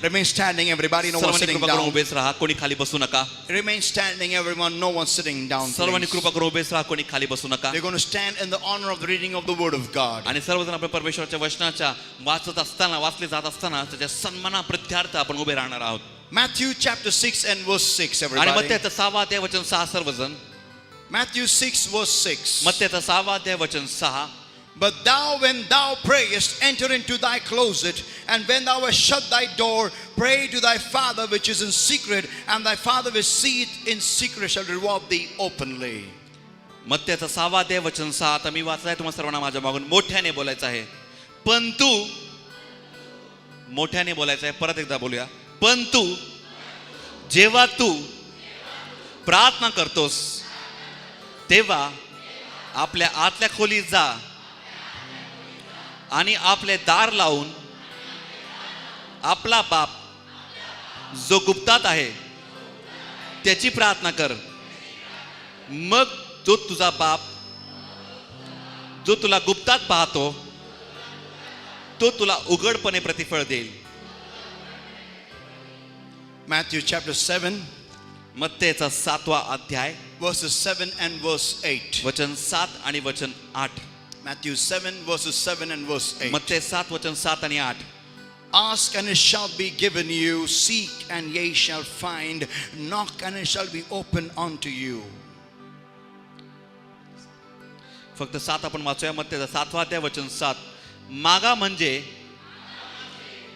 Remain standing, everybody. No one सर्वांनी sitting कृपा करून down. उभेच राहा, कोणी खाली बसू नका. Remain standing, everyone. No one sitting down. सर्वांनी Please. कृपा करून उभेच राहा, कोणी खाली बसू नका. We're going to stand in the honor of the reading of the Word of God. आणि सर्वजण आपण परमेश्वराच्या वचनाच्या वाचले जात असताना त्याच्या सन्मानाप्रत्यार्थ आपण उभे राहणार आहोत. Matthew chapter 6 and verse 6, आणि everybody. मत्तेचा 6वा अध्याय वचन 6 सर्वजण. Matthew 6 verse 6. मत्तेचा 6वा अध्याय वचन 6. But thou, when thou prayest, enter into thy closet, and when thou hast shut thy door, pray to thy Father which is in secret, and thy Father which seeth in secret shall reward thee openly. मत्तेचा 6वा अध्याय वचन 6. आता मी वाचलाय, तुम्हाला सर्वांना माझ्या मागून मोठ्याने बोलायचं आहे. पण तू, मोठ्याने बोलायचं आहे, परत एकदा बोलूया. पण तू, जेव्हा तू प्रार्थना करतोस तेव्हा आपल्या आतल्या खोलीत जा आणि आपले दार लावून आपला बाप जो गुप्तात आहे त्याची प्रार्थना कर. मग जो तुझा बाप जो तुला गुप्तात पाहतो तो तुला उघडपणे प्रतिफळ देईल. Matthew chapter 7 मत्तेचा 7वा अध्याय verses 7 and verse 8. वचन 7 आणि वचन 8. Matthew 7 verses 7 and verse 8. मत्ते 7 वचन 7 आणि 8. Ask and it shall be given you, seek and ye shall find, knock and it shall be opened unto you. फक्त 7 आपण वाचूया. मत्तेचा 7वा अध्याय वचन 7. मागा म्हणजे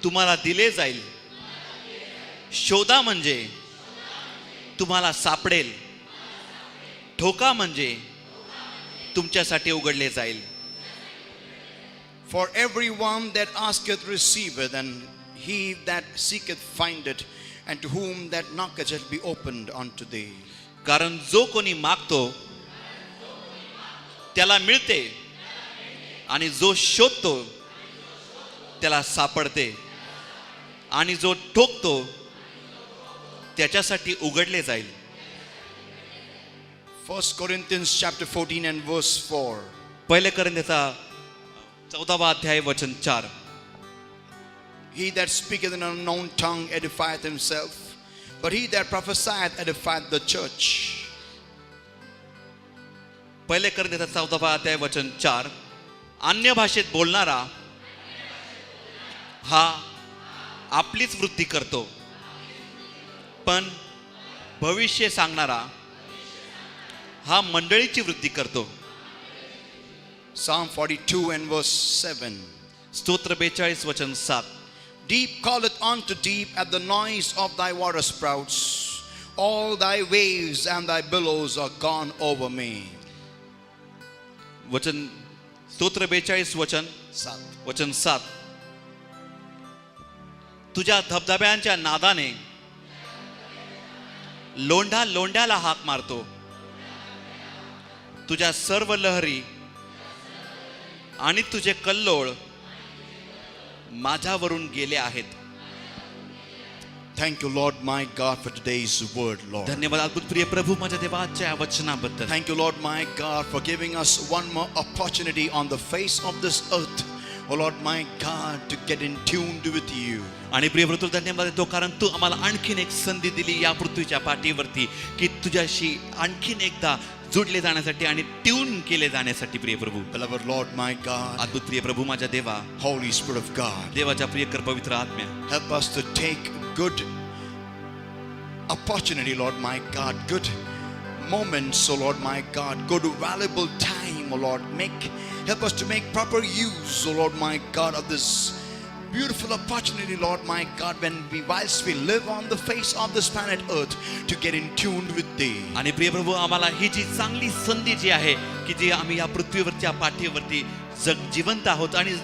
तुम्हाला दिले जाईल, शोधा म्हणजे तुम्हाला सापडेल, ठोका म्हणजे तुमच्यासाठी उघडले जाईल. For everyone that asketh receiveth, and he that seeketh findeth, and to whom that knocketh shall be opened unto thee. कारण जो कोणी मागतो त्याला मिळते आणि जो शोधतो त्याला सापडते आणि जो ठोकतो त्याच्यासाठी उघडले जाईल. 1 Corinthians chapter 14 and verse 4. पहिले कोरिंथीचा 14वा अध्याय वचन 4. He that speaketh in an unknown tongue edifieth himself, but he that prophesieth edifieth the church. पहिले कोरिंथीचा 14वा अध्याय वचन 4. अन्य भाषेत बोलणारा हा आपलीच वृत्ती करतो, पण भविष्य सांगणारा हा मंडळीची वृत्ती करतो. Psalm 42 and verse 7. स्तोत्र 42 वचन 7. Deep calleth unto deep at the noise of thy water spouts. All thy waves and thy billows are gone over me. वचन स्तोत्र 42 वचन 7. तुझ्या धबधब्यांच्या नादाने लोंढा लोंढ्याला हाक मारतो. तुझ्या सर्व लहरी आणि तुझे कल्लोळ माझ्यावरून गेले आहेत. Thank you, Lord my God, for today's word, Lord. धन्यवाद अद्भुत प्रिय प्रभू माझ्या देवाच्या वचनाबद्दल. Thank you, Lord my God, for giving us one more opportunity on the face of this earth, oh Lord my God, to get in tuned with you. आणि प्रिय प्रभू धन्यवाद देतो कारण तू आम्हाला आणखीन एक संधी दिली या पृथ्वीच्या पाठीवरती की तुझ्याशी आणखीन एकदा जोडले जाण्यासाठी आणि ट्यून केले जाण्यासाठी. प्रिय प्रभू, Beloved Lord my God, अद्भुत प्रिय प्रभू माझ्या देवा, Holy Spirit of God, देवाच्या प्रियकर पवित्र आत्म्या, help us to take good opportunity, Lord my God, good moments, oh Lord my God, good valuable time, oh Lord. Help us to make proper use, oh Lord my God, of this beautiful opportunity, Lord my God, whilst we live on the face of this planet earth, to get in tune with thee. आणि प्रिय प्रभू आम्हाला ही जी चांगली संधी जी आहे की जी आम्ही या पृथ्वीवरच्या पाठीवरती जिवंत आहोत आणि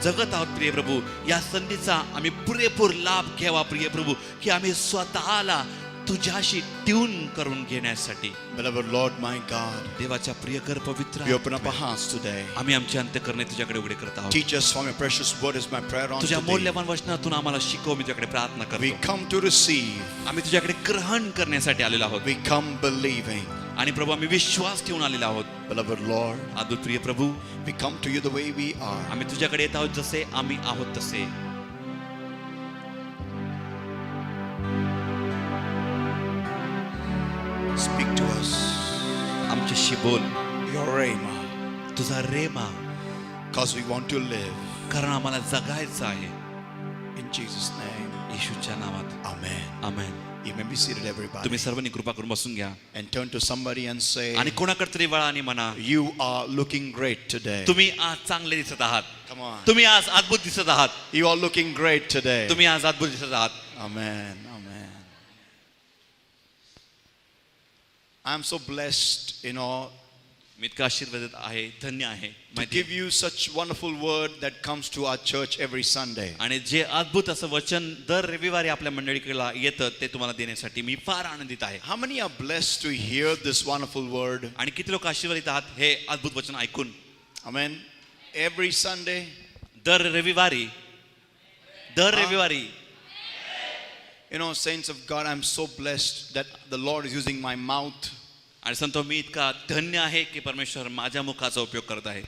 जगत आहोत. प्रिय प्रभू, या संधीचा आम्ही पुरेपूर लाभ घ्यावा. प्रिय प्रभू, की आम्ही स्वतःला तुझ्याशी ट्यून करून घेण्यासाठी. Beloved Lord my God, देवाच्या प्रियकर पवित्र we open up our hearts today. आम्ही आमचे अंतःकरणे तुझ्याकडे उघडे करत आहोत. Teach us from your precious word is my prayer on तुझ्या today. मौल्यवान वचनातून आम्हाला शिकव, मी तुझ्याकडे प्रार्थना We करतो. come to receive. आम्ही तुझ्याकडे ग्रहण करण्यासाठी आलेलो आहोत We come believing. आणि प्रभू आम्ही विश्वास ठेवून आलेलो आहोत. Beloved Lord, अद्भुत प्रिय प्रभू, we come to you the way we are. आम्ही तुझ्याकडे येत आहोत जसे आम्ही आहोत तसे. आमच्याशी बोल. your rhema, तुझा रेमा, because we want to live. कारण आम्हाला जगायचं आहे. In Jesus' name, येशूच्या नावात amen. Amen. You may be seated, everybody. तुम्ही सर्वांनी कृपा करून बसून घ्या And turn to somebody and say, आणि कोणाकडे तरी वळा आणि म्हणा, you are looking great today. तुम्ही आज चांगले दिसत आहात. Come on. तुम्ही आज अद्भुत दिसत आहात. You are looking great today. तुम्ही आज अद्भुत दिसत आहात. Amen. Amen. I'm so blessed, मी इतका आशीर्वादित आहे, धन्य आहे to माहिती give you such wonderful word that comes to our church every Sunday. आणि जे अद्भुत असं वचन दर रविवारी आपल्या मंडळीकडे येतं ते तुम्हाला देण्यासाठी मी फार आनंदित आहे. How many are blessed to hear this wonderful word? आणि किती लोक आशीर्वादित आहात हे अद्भुत वचन ऐकून. Amen. Every Sunday. दर रविवारी Saints of God, I'm so blessed that the Lord is using my mouth. आणि संतो मी इतका धन्य आहे की परमेश्वर माझ्या मुखाचा उपयोग करत आहे.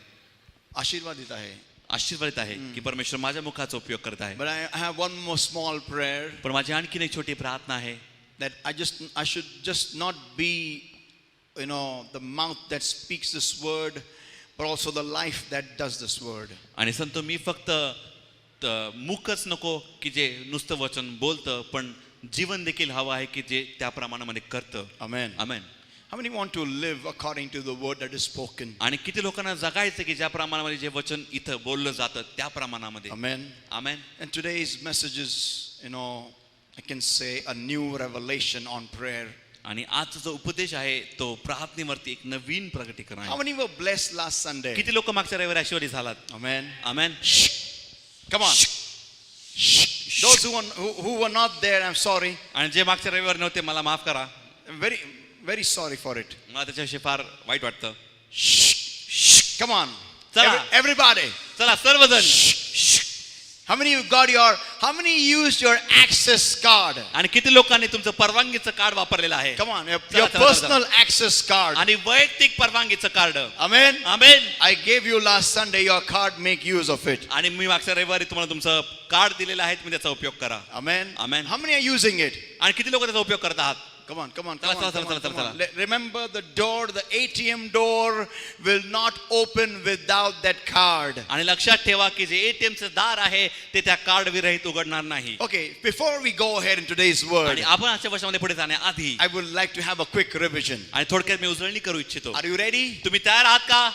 आशीर्वादित आहे. आशीर्वादित आहे की परमेश्वर माझ्या मुखाचा उपयोग करत आहे. But I have one more small prayer, पण माझी आणखीन एक छोटी प्रार्थना आहे that I should just not be the mouth that speaks this word, but also the life that does this word. आणि संतो मी फक्त मुखच नको की जे नुसतं वचन बोलतं, पण जीवन देखील हवं आहे की जे त्या प्रमाणामध्ये करतं. Amen. Amen. How many want to live according to the word that is spoken? आणि किती लोकांना जगायचं की ज्या प्रमाणामध्ये जे वचन इथं बोललं जातं त्या प्रमाणामध्ये. Amen. Amen. And today's message is, I can say a new revelation on prayer. आणि आजचा जो उपदेश आहे तो प्रार्थनेवरती एक नवीन प्रकटीकरण How आहे. many were blessed last Sunday? किती लोक मागच्या रविवारी आशीर्वादी झालात. Amen. Amen. Come on. Those who were not there, I'm sorry. आणि जे मागच्या रविवारी नव्हते मला माफ करा. I'm very, very sorry for it. मला त्याच्याविषयी फार वाईट वाटतं. Come on. Chala. Everybody. चला सर्वजण. How many used your access card? आणि किती लोकांनी तुमचं परवानगीचं कार्ड वापरलेलं आहे. Come on, your चला, personal access card. आणि वैयक्तिक परवानगीचं card. Amen. Amen. I gave you last Sunday your card, make use of it. आणि मी मागच्या रविवारी तुम्हाला तुमचं कार्ड दिलेलं आहे, तुम्ही त्याचा उपयोग करा. Amen. Amen. How many are using it? आणि किती लोक त्याचा उपयोग करत आहात. Come on. Chala. Remember the ATM door will not open without that card. आणि लक्षात ठेवा की जे ATMचं दार आहे ते त्या कार्ड विरहित उघडणार नाही. Okay, before we go ahead in today's आणि word, आपण आजच्या वर्षामध्ये पुढे जाण्याआधी I would like to have a quick revision. आणि थोडक्यात मी उजळणी करू इच्छितो. Are you ready? तुम्ही तयार आहात का.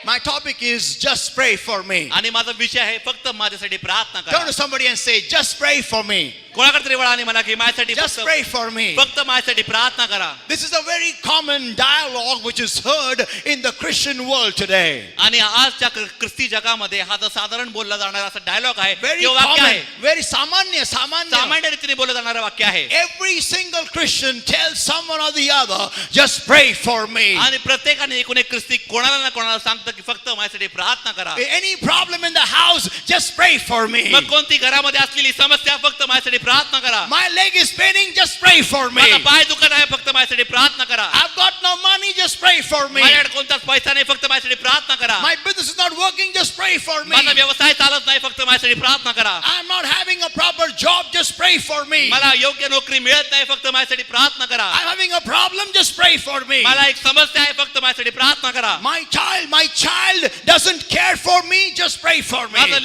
My topic is just pray for me. आणि माझा विषय आहे फक्त माझ्यासाठी प्रार्थना Turn करा. to somebody and say, just pray for me. कोणाकडे तरी वळा आणि म्हणा की माझ्यासाठी Just pray for me. फक्त माझ्यासाठी प्रार्थना करा. This is a very common dialogue which is heard in the Christian world today. आणि आजच्या ख्रिस्ती जगामध्ये हा जो साधारण बोलला जाणारा असा डायलॉग आहे Very किंवा वाक्य common, आहे, very samanya. सामान्य रीतीने बोललं जाणारं वाक्य आहे. Every single Christian tells someone or the other, just pray for me. आणि प्रत्येकाने एकूण एक ख्रिस्ती कोणाला ना कोणाला सांगतं की फक्त माझ्यासाठी प्रार्थना करा. Any problem in the house, just pray for me. मग कोणती घरामध्ये असलेली समस्या फक्त माझ्यासाठी प्रार्थना करा. My leg is paining, just pray for me. माझा पाय दुखत आहे फक्त माझ्यासाठी प्रार्थना करा. I've got no money, just pray for me. माझ्याकडे कोणताच पैसा नाही फक्त माझ्यासाठी प्रार्थना करा. My business is not working, just pray for me. माझा व्यवसाय चालत नाही फक्त माझ्यासाठी प्रार्थना करा. I'm not having a proper job, just pray for me. मला योग्य नोकरी मिळत नाही फक्त माझ्यासाठी प्रार्थना करा. I'm having a problem, just pray for me. मला एक समस्या आहे फक्त माझ्यासाठी प्रार्थना करा. My child doesn't care for me, just pray for me. माझं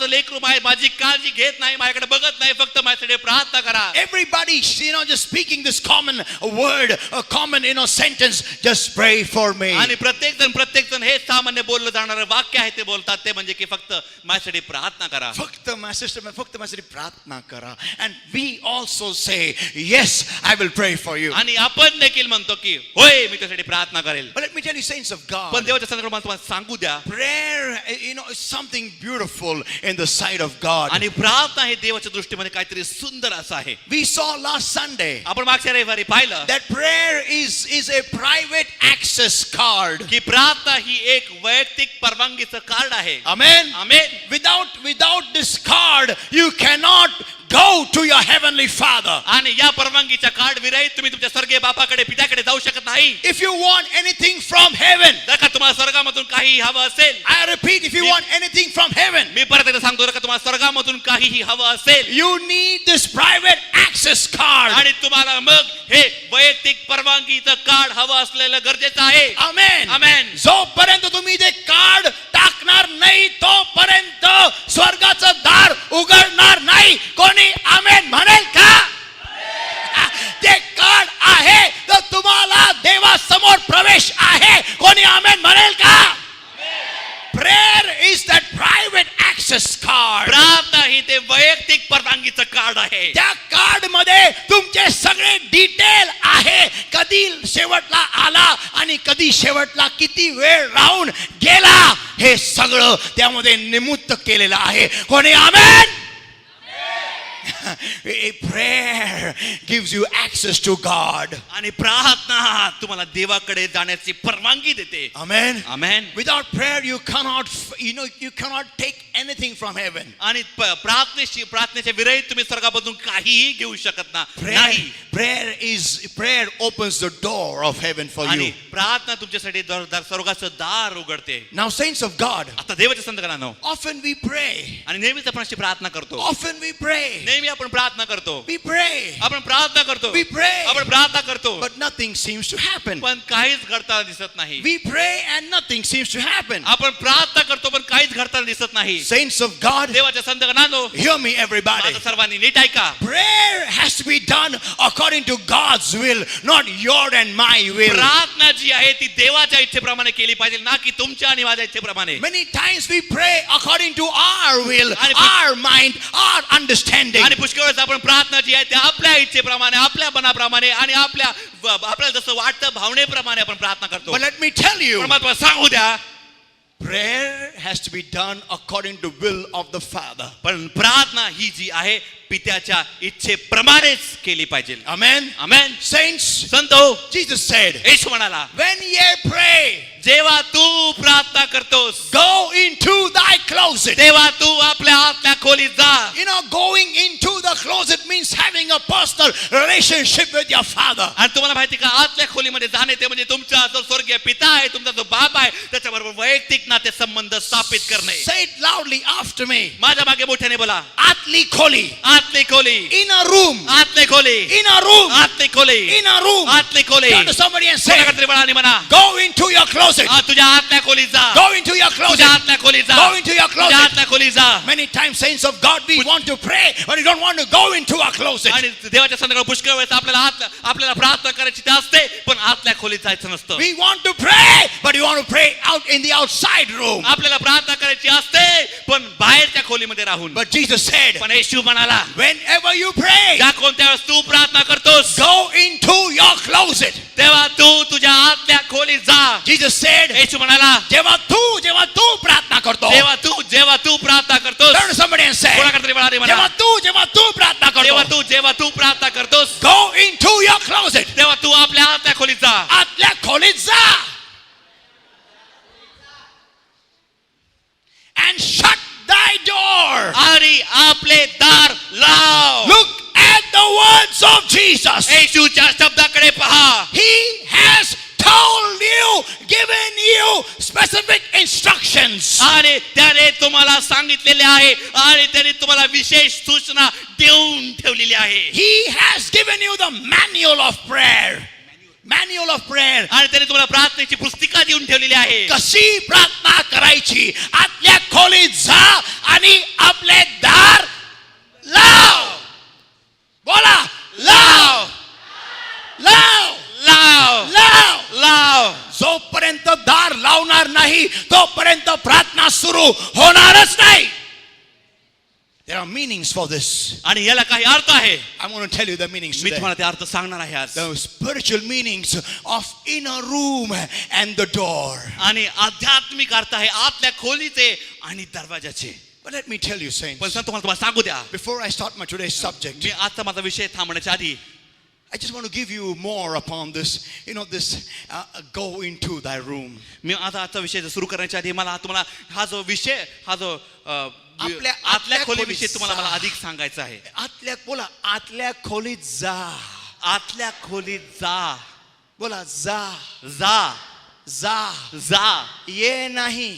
लेकरू माझी काळजी घेत नाही, माझ्याकडे बघत नाही, फक्त माझ्यासाठी प्रार्थना करा. Everybody, just speaking this common word, a common, sentence, just pray for me. आणि प्रत्येक जण हे सामान्य बोललं जाणारं वाक्य आहे ते बोलतात ते म्हणजे की फक्त माझ्यासाठी प्रार्थना करा. फक्त माझ्यासाठी प्रार्थना करा. And we also say, yes, I will pray for you. आणि आपण देखील म्हणतो की होय मी त्यासाठी प्रार्थना करेल. But let me tell you, saints of God, पण देवाच्या संदर्भात मला तुम्हाला सांगू द्या, prayer, is something beautiful in the sight of God. आणि प्रार्थना हे देवाच्या दृष्टीमध्ये काहीतरी सुंदर असं आहे. We saw last Sunday आपण मागच्या रविवारी पाहिलं that prayer is a private access card. की प्रार्थना ही एक वैयक्तिक परवानगीचं कार्ड आहे. Amen. Amen. Without this card, you cannot go to your heavenly Father. आणि या परवानगीच्या कार्ड विरहित तुम्ही तुमच्या स्वर्गीय बापाकडे पित्याकडे जाऊ शकत नाही. If you want anything from heaven, जर का तुम्हाला स्वर्गामधून काही हवं असेल, I repeat, if you want anything from heaven, मी परत एकदा सांगतो, जर का तुम्हाला स्वर्गामधून काहीही हवं असेल, you need this private access card. आणि तुम्हाला मग हे वैयक्तिक परवानगीचं कार्ड हवं असलेलं गरजेचं आहे. Amen. Amen. जोपर्यंत तुम्ही ते कार्ड टाकणार नाही तोपर्यंत स्वर्गाचं दार उघडणार नाही. कोणी आमेन म्हणेल का? ते कार्ड आहे तर तुम्हाला देवासमोर प्रवेश आहे. कोणी आमेन म्हणेल का? Prayer is that private access card. प्रार्थना ही ते वैयक्तिक परवानगीचं कार्ड आहे. त्या कार्ड मध्ये तुमचे सगळे डिटेल आहे. कधी शेवटला आला आणि कधी शेवटला किती वेळ राहून गेला हे सगळं त्यामध्ये निमुक्त केलेलं आहे. कोणी आमेन? A prayer gives you access to God. आणि प्रार्थना तुम्हाला देवाकडे जाण्याची परवानगी देते. Amen. Amen. Without prayer you cannot take anything from heaven. आणि प्रार्थनेच्या विरहित तुम्ही स्वर्गामधून काहीही घेऊ शकत नाही. Prayer opens the door of heaven for आणि you. प्रार्थना तुमच्यासाठी स्वर्गाचं दार उघडते. Now saints of God, आता देवाच्या संतांनो, often we pray. आणि नेहमीच आपण अशी प्रार्थना करतो. Often we pray. नेहमी आपण प्रार्थना करतो. We pray. आपण प्रार्थना करतो. We pray. आपण प्रार्थना करतो. But nothing seems to happen. पण काहीच घडताना दिसत नाही. We pray and nothing seems to happen. आपण प्रार्थना करतो पण काहीच घडताना दिसत नाही. Saints of God, देवाच्या संतांनो, hear me everybody. आता सर्वांनी नीट ऐका. Prayer has to be done according to God's will, not your and my will. प्रार्थना जी आहे ती देवाच्या इच्छेप्रमाणे केली पाहिजे, ना की तुमच्या आणि माझ्या इच्छेप्रमाणे. Many times we pray according to our will, आणि our mind, our understanding. आणि पुष्कळ वेळेस आपण प्रार्थना जी आहे त्या आपल्या इच्छेप्रमाणे, आपल्या मनाप्रमाणे आणि आपल्याला जसं वाटतं भावनेप्रमाणे आपण प्रार्थना करतो. But let me tell you, पण मला तुम्हाला सांगू द्या, prayer has to be done according to will of the Father. पण प्रार्थना ही जी आहे पित्याच्या इच्छेप्रमाणेच केली पाहिजे. Amen. आमेन. Saints, संतो, Jesus said, येशू म्हणाला, when ye pray, जेव्हा तू प्रार्थना करतोस, go into thy closet. तेव्हा तू आपल्या आतल्या खोलीत जा. You know, going into the closet means having a personal relationship with your Father. आणि तुम्हाला माहिती का, आतल्या खोलीमध्ये जाणे ते म्हणजे तुमचा जो स्वर्गीय पिता आहे, तुमचा जो बाप आहे, त्याच्याबरोबर वैयक्तिक नाते संबंध स्थापित करणे. Say it loudly after me. माझ्या मागे मोठ्याने बोला. Atli kholi. आतली खोली. In a room. आतली खोली. In a room. आतली खोली. In a room. आतली खोली. Turn to somebody and say, कोणाकडे बोला आणि म्हणा, go into your closet. तुझ्या आतल्या खोलीत जा. Go into your तुझ्या closet. आतल्या खोलीत जा. Go into your तुझ्या closet. आतल्या खोलीत जा. Many times, saints of God, we want to pray, but we don't want to go into our closet. आणि देवाच्या संदर्भात पुष्कळ वेळेस आपल्याला प्रार्थना करायची ते असते, पण आतल्या खोलीत जायचं नसतं. We want to pray, but we want to pray out in the outside room. आपल्याला प्रार्थना करायची असते, पण बाहेरच्या खोलीमध्ये राहून. But Jesus said, पण येशू म्हणाला, whenever you pray, ज्या कोणत्या वेळेस तू प्रार्थना करतोस, go into your closet. तेव्हा तू तुझ्या आतल्या खोलीत जा. Jesus said, येशू म्हणाला, जेव्हा तू प्रार्थना करतो. जेव्हा तू प्रार्थना करतोस, Turn to somebody and say, कोणाकडे तरी म्हणाले म्हणा, जेव्हा तू प्रार्थना करतो. जेव्हा तू प्रार्थना करतोस, Go into your closet. तेव्हा तू आपल्या आतल्या खोलीत जा. आतल्या खोलीत जा. And shut thy door. आणि आपले दार लाव. Look at the words of Jesus. येशूच्या शब्दाकडे पहा. He has told you, given you specific instructions. आणि त्याने तुम्हाला सांगितलेले आहे आणि त्याने तुम्हाला विशेष सूचना देऊन ठेवलेली आहे. He has given you the manual of prayer. Manual of prayer. आणि त्याने तुम्हाला प्रार्थनेची पुस्तिका देऊन ठेवलेली आहे. कशी प्रार्थना करायची. आतल्या खोलीत जा आणि आपले दार लाव. बोला, लाव, लाव, लाव, लाव, लाव. जोपर्यंत दार लावणार नाही तोपर्यंत प्रार्थना सुरू होणारच नाही. There are meanings for this. आणि याला काही अर्थ आहे. I'm going to tell you the meanings me today. तुम्हाला ते अर्थ सांगणार आहे आज. The spiritual meanings of inner room and the door. आणि आध्यात्मिक अर्थ आहे आतल्या खोलीचे आणि दरवाजाचे. But let me tell you, saints, पण तुम्हाला सांगू द्या, before I start my today's subject, मी आजचा माझा विषय थांबण्याच्या आधी I just want to give you more upon this, this go into thy room. मी आता आजचा विषय सुरू करण्याच्या आधी मला तुम्हाला हा जो विषय, हा जो आपल्या आतल्या खोलीविषयी खोलीत तुम्हाला मला जा. अधिक सांगायचं आहे. आतल्या बोला, आतल्या खोलीत जा. आतल्या खोलीत जा. बोला, जा जा. जा. जा. ये नाही.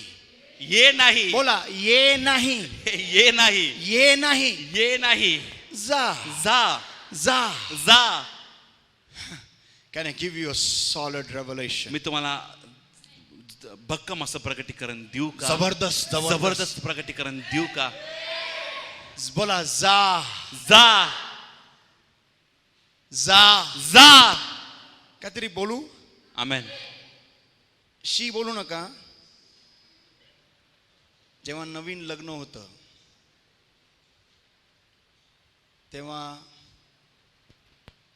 ये नाही. बोला, ये नाही. ये नाही. ये नाही. ये नाही. जा. जा. जा. जा. Can I give you a solid revelation? मी तुम्हाला भक्कम असं प्रकटीकरण देऊ का? जबरदस्त जबरदस्त प्रकटीकरण देऊ का? बोला, जा. जा. जा. जा. काहीतरी बोलू. आमेन. शी बोलू नका. जेव्हा नवीन लग्न होतं तेव्हा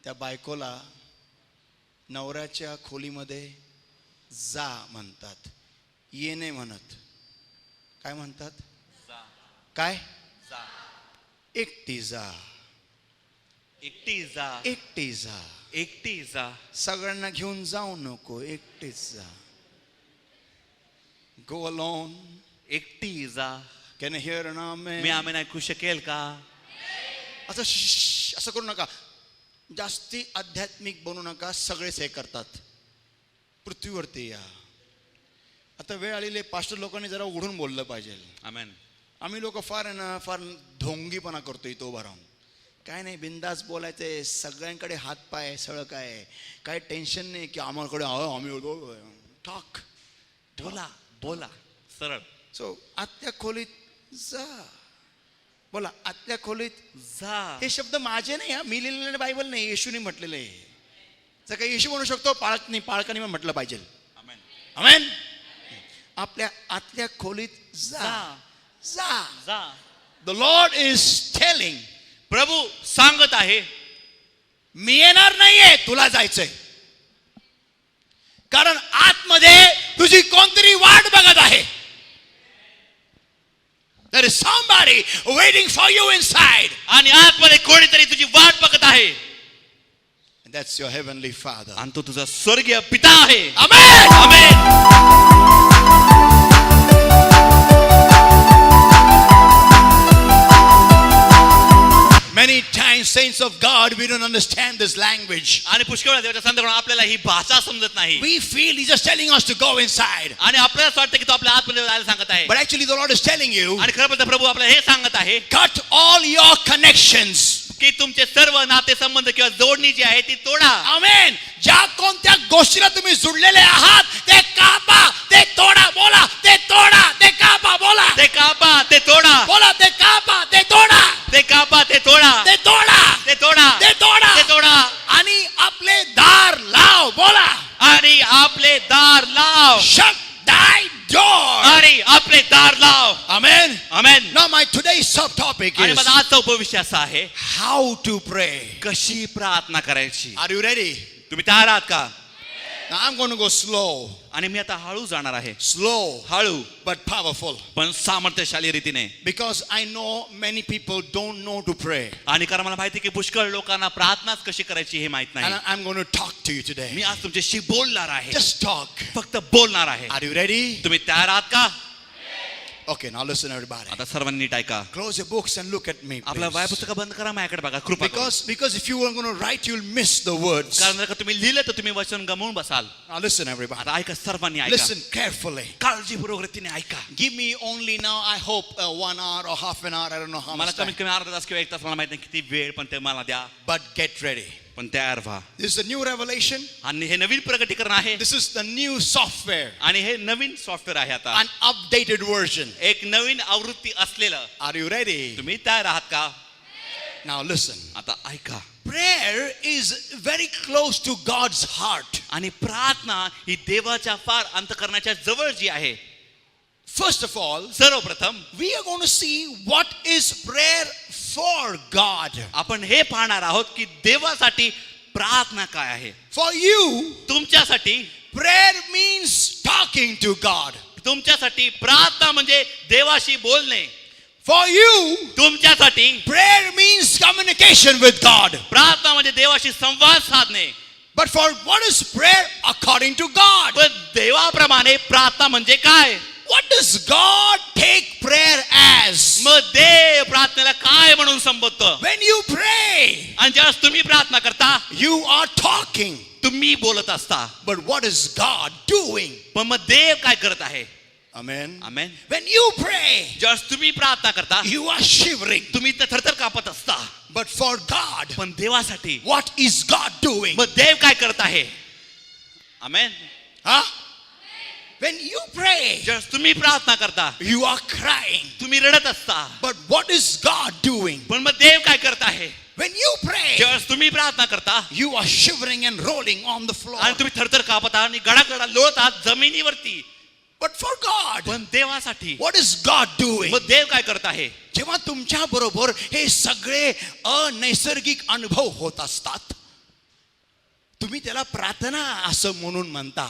त्या बायकोला नवऱ्याच्या खोलीमध्ये जा म्हणतात, ये नाही म्हणत. काय म्हणतात? काय? एकटी जा. एकटी जा. एकटी जा. एकटी जा. सगळ्यांना घेऊन जाऊ नको, एकटीच जा. Go alone. एकटी जा. कॅन आय हिअर एन आमेन? मी आमेन ऐकू शकेल का? असं असं करू नका. जास्ती आध्यात्मिक बनू नका. सगळेच हे करतात. पृथ्वीवरती या. आता वेळ आलेली आहे, पास्टर लोकांनी जरा उघडून बोललं पाहिजे. आमेन. आम्ही लोक फार आहे ना, फार ढोंगीपणा करतो इथं उभा राहून. काय नाही, बिंदास बोलायचंय. सगळ्यांकडे हात पाय सगळं काय, काय टेन्शन नाही की आम्हाकडे आम्ही टॉक. बोला. बोला सरळ. सो आतल्या खोलीत जा. बोला, आतल्या खोलीत जा. हे शब्द माझे नाही हा, मी लिहिलेले बायबल नाही, येशूने म्हटलेलं आहे. जर काही येशू म्हणू शकतो, पाळकाने पण म्हटलं पाहिजे. आमेन. आमेन. आपल्या आतल्या खोलीत जा. जा. जा. The Lord is telling. प्रभू सांगत आहे, मी येणार नाहीये, तुला जायचंय. कारण आतमध्ये तुझी कोणतरी वाट बघत आहे. There is somebody waiting for you inside. आणि आतमध्ये कोणीतरी तुझी वाट बघत आहे. And that's your heavenly Father. आणि तो तुझा स्वर्गीय पिता आहे. Amen. Amen. Many times, saints of God, we don't understand this language. आणि पुष्कळ वेळा देवाच्या संतांकडून आपल्याला ही भाषा समजत नाही. We feel He's just telling us to go inside. आणि आपल्याला असं वाटतं की तो आपल्या आतमध्ये जायला सांगत आहे. But actually, the Lord is telling you, आणि खरं तर प्रभू आपल्याला हे सांगत आहे cut all your connections. की तुमचे सर्व नातेसंबंध किंवा जोडणी जी आहे ती तोडा. Amen. ज्या कोणत्या गोष्टीला तुम्ही जुडलेले आहात ते कापा, ते तोडा. बोला, ते तोडा, ते कापा. बोला, ते कापा, ते तोडा. बोला, ते कापा, ते तोडा. ते कापा, ते तोडा. ते तोडा. ते तोडा. ते तोडा. ते तोडा. आणि आपले दार लाव. बोला, आणि आपले दार लाव. shut thy door. आणि आपले दार लाव. Amen. Amen. Now my today's subtopic आणि is माझा आजचा उपविषय असा आहे, how to pray. कशी प्रार्थना करायची. Are you ready? तुम्ही तयार आहात का? Now I'm going to go slow. आणि मी आता हळू जाणार आहे. Slow हळू but powerful. पण सामर्थ्यशाली रीतीने. Because I know many people don't know to pray. आणि कारण मला माहिती की पुष्कळ लोकांना प्रार्थनाच कशी करायची हे माहित And नाही. I'm going to talk to you me today. आज तुमच्याशी बोलणार आहे. Just talk. फक्त बोलणार आहे. Are you ready? तुम्ही तयार आहात का? Okay, now listen everybody. आता सर्वांनी नीट ऐका. Close your books and look at me, आपला please. वया पुस्तक बंद करा, माझ्याकडे बघा कृपा करून. Because if you are going to write, you'll miss the words. कारण जर का तुम्ही लिहिलं तर तुम्ही वचन गमावून बसाल. Now listen everybody. आता ऐका, सर्वांनी ऐका. Listen carefully. काळजीपूर्वक रीतीने ऐका. Give me only now, I hope, 1 hour or half an hour. I don't know how मला much time. कमीत कमी अर्धा तास किंवा 1 तास, मला माहित नाही किती वेळ, पण ते मला द्या. But get ready. पण तयार व्हा. This is a new revelation. आणि हे नवीन प्रकटीकरण आहे. This is the new software. आणि हे नवीन सॉफ्टवेअर आहे आता. An updated version. एक नवीन आवृत्ती असलेलं. Are you ready? तुम्ही तयार आहात का? Now listen. आता ऐका. Prayer is very close to God's heart. आणि प्रार्थना ही देवाच्या फार अंतःकरणाच्या जवळ जी आहे. First of all, सर्वप्रथम we are going to see what is prayer for God. आपण हे पाहणार आहोत की देवासाठी प्रार्थना काय आहे. For you, तुमच्यासाठी prayer means talking to God. तुमच्यासाठी प्रार्थना म्हणजे देवाशी बोलणे. For you, तुमच्यासाठी prayer means communication with God. प्रार्थना म्हणजे देवाशी संवाद साधणे. But for what is prayer according to God? पण देवाप्रमाणे प्रार्थना म्हणजे काय? what does God take prayer as? मग देव प्रार्थनेला काय म्हणून संबोधतो? When you pray, आणि ज्यावेळेस तुम्ही प्रार्थना करता, you are talking. तुम्ही बोलत असता. But what is God doing? पण मग देव काय करत आहे? Amen. Amen. When you pray, ज्यावेळेस तुम्ही प्रार्थना करता, you are shivering. तुम्ही तर थरथर कापत असता. But for God, पण देवासाठी what is God doing? मग देव काय करत आहे? आमेन. Huh? When you pray, ज्यावेळेस तुम्ही प्रार्थना करता, you are crying. तुम्ही रडत असता. But what is God doing? पण मग देव काय करत आहे? When you pray, ज्यावेळेस तुम्ही प्रार्थना करता you are shivering and rolling on the floor. आणि तुम्ही थरथर कापत आहात आणि गडागडा लोळत आहात जमिनीवरती. But for God, पण देवासाठी what is God doing? मग देव काय करत आहे? जेव्हा तुमच्या बरोबर हे सगळे अनैसर्गिक अनुभव होत असतात, तुम्ही त्याला प्रार्थना असं म्हणून म्हणता.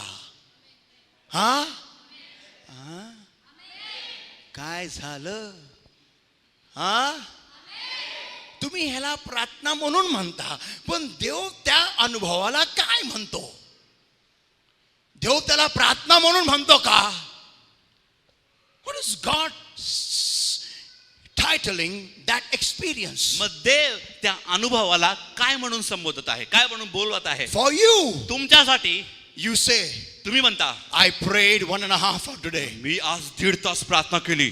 हा? काय झालं? हा? तुम्ही ह्याला प्रार्थना म्हणून म्हणता, पण देव त्या अनुभवाला काय म्हणतो? देव त्याला प्रार्थना म्हणून म्हणतो का? What is God titling that experience? मग देव त्या अनुभवाला काय म्हणून संबोधत आहे? काय म्हणून बोलवत आहे? For you, तुमच्यासाठी you say, तुम्ही म्हणता, I prayed 1.5 hours today. मी आज 1.5 तास प्रार्थना केली.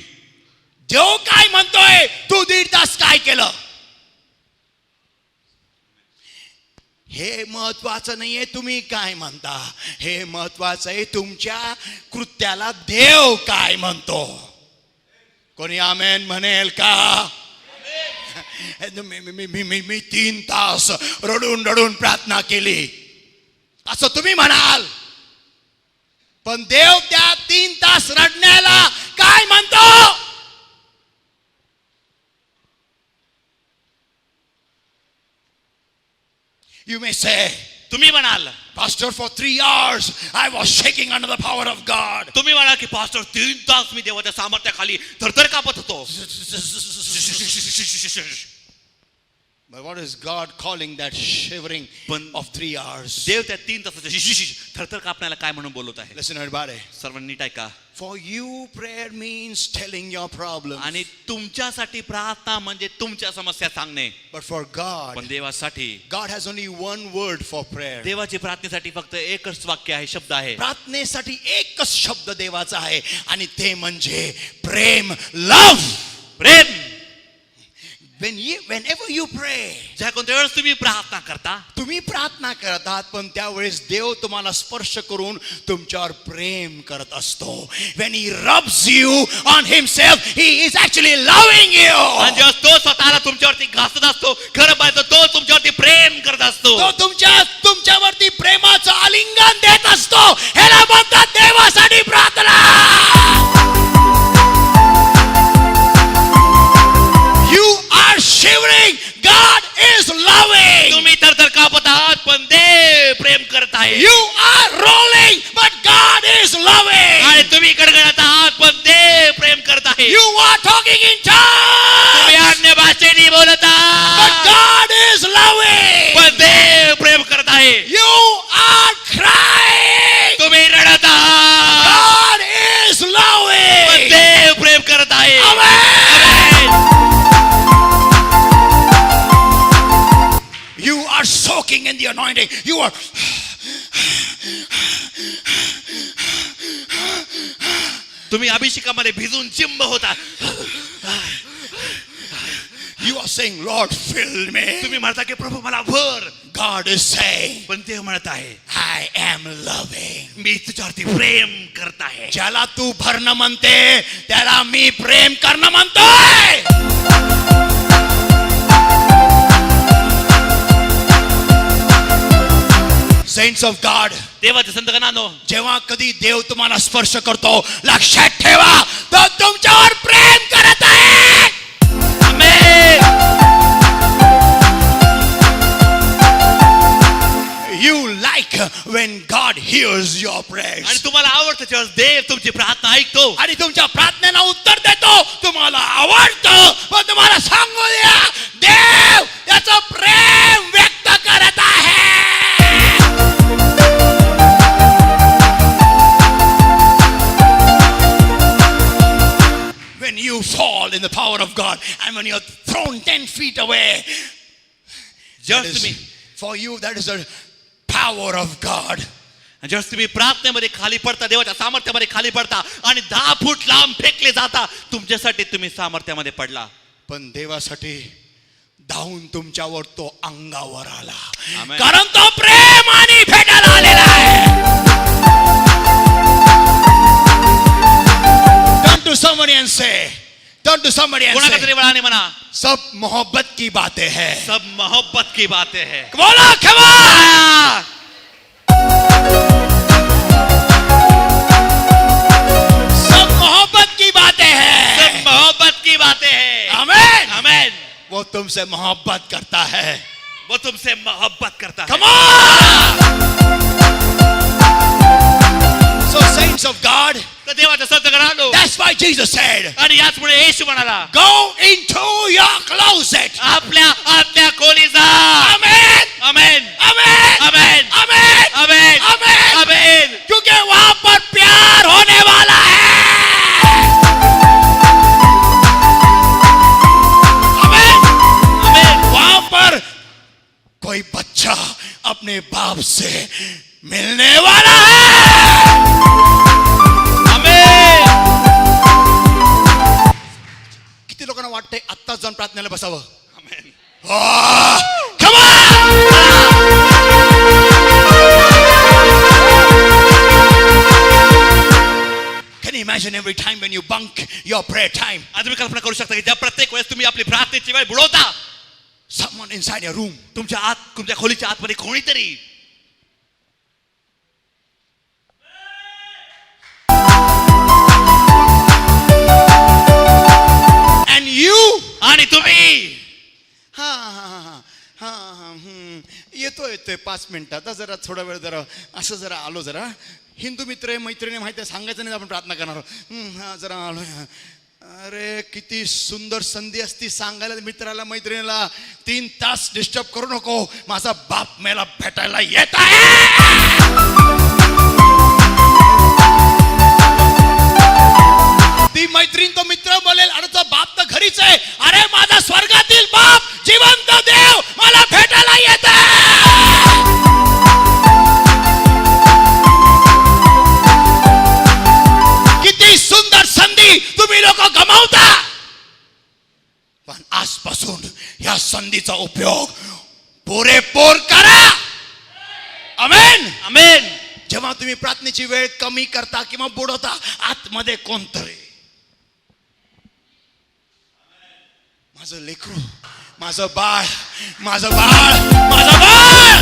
देव काय म्हणतोय? तू 1.5 तास काय केलं? हे महत्वाचं नाहीये तुम्ही काय म्हणता, हे महत्वाचं आहे तुमच्या कृत्याला देव काय म्हणतो. कोणी आमेन म्हणेल का? मी 3 तास रडून रडून प्रार्थना केली असं तुम्ही म्हणाल, पण देव त्या 3 तास रडण्याला काय म्हणतो? You may say, तुम्ही म्हणाल, Pastor, for 3 hours I was shaking under the power of God. तुम्ही म्हणाल की पास्टर 3 तास मी देवाच्या सामर्थ्याखाली थरथर कापत होतो. But what is God calling that shivering of 3 hours? देव त्या 3 तासाच्या थरथर कापण्याला काय म्हणून बोलत आहे? Listen everybody. सर्वांनी नीट ऐका. For you prayer means telling your problems. आणि तुमच्यासाठी प्रार्थना म्हणजे तुमच्या समस्या सांगणे. But for God, पण देवासाठी God has only one word for prayer. देवाची प्रार्थनेसाठी फक्त एकच वाक्य आहे, शब्द आहे. प्रार्थनेसाठी एकच शब्द देवाचा आहे आणि ते म्हणजे प्रेम, love. Prem. Whenever you pray, ज्या कोणत्या वेळेस तुम्ही प्रार्थना करता, तुम्ही प्रार्थना करत आहात, पण त्यावेळेस देव तुम्हाला स्पर्श करून तुमच्यावर प्रेम करत असतो. When he rubs you on himself, he is actually loving you. आणि जेव्हा तो स्वतःला तुमच्यावरती घासत असतो, खरं पाहिजे तो तुमच्यावरती प्रेम करत असतो. तो तुमच्यावरती प्रेमाचं आलिंगन देत असतो. ह्याला म्हणतात देवासाठी प्रार्थना. Shivering, God is loving. तुम्ही थरथर कापत आहात, पण देव प्रेम करत आहे. You are rolling, but God is loving. आणि तुम्ही गडगडत आहात, पण देव प्रेम करत आहे. You are talking in तुम्ही tongues, अन्य भाषेने बोलत but आहात, God is loving. पण देव प्रेम करत आहे. You are crying, तुम्ही रडत आहात, God is पण loving. देव प्रेम करत आहे. Amen. You are soaking in the anointing. You are तुम्ही अभिषेकामध्ये भिजून चिंब होता. You are saying, Lord, fill me. तुम्ही म्हणता की प्रभू मला भर. God is saying, पण देव म्हणत आहे, I am loving. मी तुझ्यावरती प्रेम करत आहे. ज्याला तू भरणं म्हणते त्याला मी प्रेम करणं म्हणतोय. Saints of God, देवाचे संतगणांनो, जेव्हा कधी देव तुम्हाला स्पर्श करतो, लक्षात ठेवा तो तुमच्यावर प्रेम करत आहे. आमेन. You like when God hears your prayers. आणि तुम्हाला आवडतं जेव्हा देव तुमची प्रार्थना ऐकतो आणि तुमच्या प्रार्थनेला उत्तर देतो. तुम्हाला आवडतं, पण तुम्हाला सांगू द्या, देव याचं प्रेम व्यक्त करत आहे. time when you're thrown 10 feet away. जेव्हा That is- तुम्ही for you, that is the power of God. जेव्हा तुम्ही प्रार्थनेमध्ये खाली पडता, देवाच्या सामर्थ्यामध्ये खाली पडता आणि 10 फूट लांब फेकले जाता, तुमच्यासाठी तुम्ही सामर्थ्यामध्ये पडला. पण देवासाठी धावून तुमच्यावर तो अंगावर आला. Amen. कारण तो प्रेम आणि भेटायला आलेला आहे. Turn to somebody and say, turn to somebody and कोणाला say, तरी वळाने म्हणा, सब मोहब्बत की बातें हैं. सब मोहब्बत की बातें हैं. बोलो, come on! सब मोहब्बत की बातें हैं. सब मोहब्बत की बातें हैं. आमेन. आमेन. वो तुमसे मोहब्बत करता है. वो तुमसे मोहब्बत करता है. Come on! So saints of God, तर देवाच्या संतगणांनो, that's why Jesus said, आणि याचमुळे येशू म्हणाला, go into your closet. आपल्या आतल्या खोली जा. Amen. आमेन. Amen. आमेन. Amen. आमेन. Amen. आमेन. क्योंकि वहां पर प्यार होने वाला है. Amen. आमेन. वहां पर कोई बच्चा अपने बाप से मिलने वाला है. आमेन. किती लोकांना वाटतंय आत्ताच जाऊन प्रार्थनेला बसावं? आमेन. Oh, come on! Can you imagine every time when you bunk your prayer time, आता तुम्ही कल्पना करू शकता की ज्या प्रत्येक वेळेस तुम्ही आपली प्रार्थनेची वेळ बुडवता, someone inside your room तुमच्या आत, तुमच्या खोलीच्या आतमध्ये कोणीतरी and you आणि तुम्ही हा येतोय 5 मिनिटात जरा थोडा वेळ जरा असं जरा आलो जरा हिंदू मित्र आहे मैत्रिणी माहिती आहे सांगायचं नाही आपण प्रार्थना करणार हा जरा आलो. अरे किती सुंदर संधी असती सांगायला मित्राला मैत्रिणीला 3 तास डिस्टर्ब करू नको माझा बाप मला भेटायला येत आहे. ती मैत्रीण तो मित्र बोलेल अरे तो बाप तर घरीच आहे. अरे माझा स्वर्गातील बाप जिवंत देव मला भेटायला येत आहे. किती सुंदर संधी तुम्ही लोक गमावता. पण आजपासून या संधीचा उपयोग पुरेपूर करा. आमेन. आमेन. जेव्हा तुम्ही प्रार्थनेची वेळ कमी करता किंवा बुडवता आतमध्ये कोणतरी माझं लेकरू माझं बाळ माझं बाळ माझं बाळ.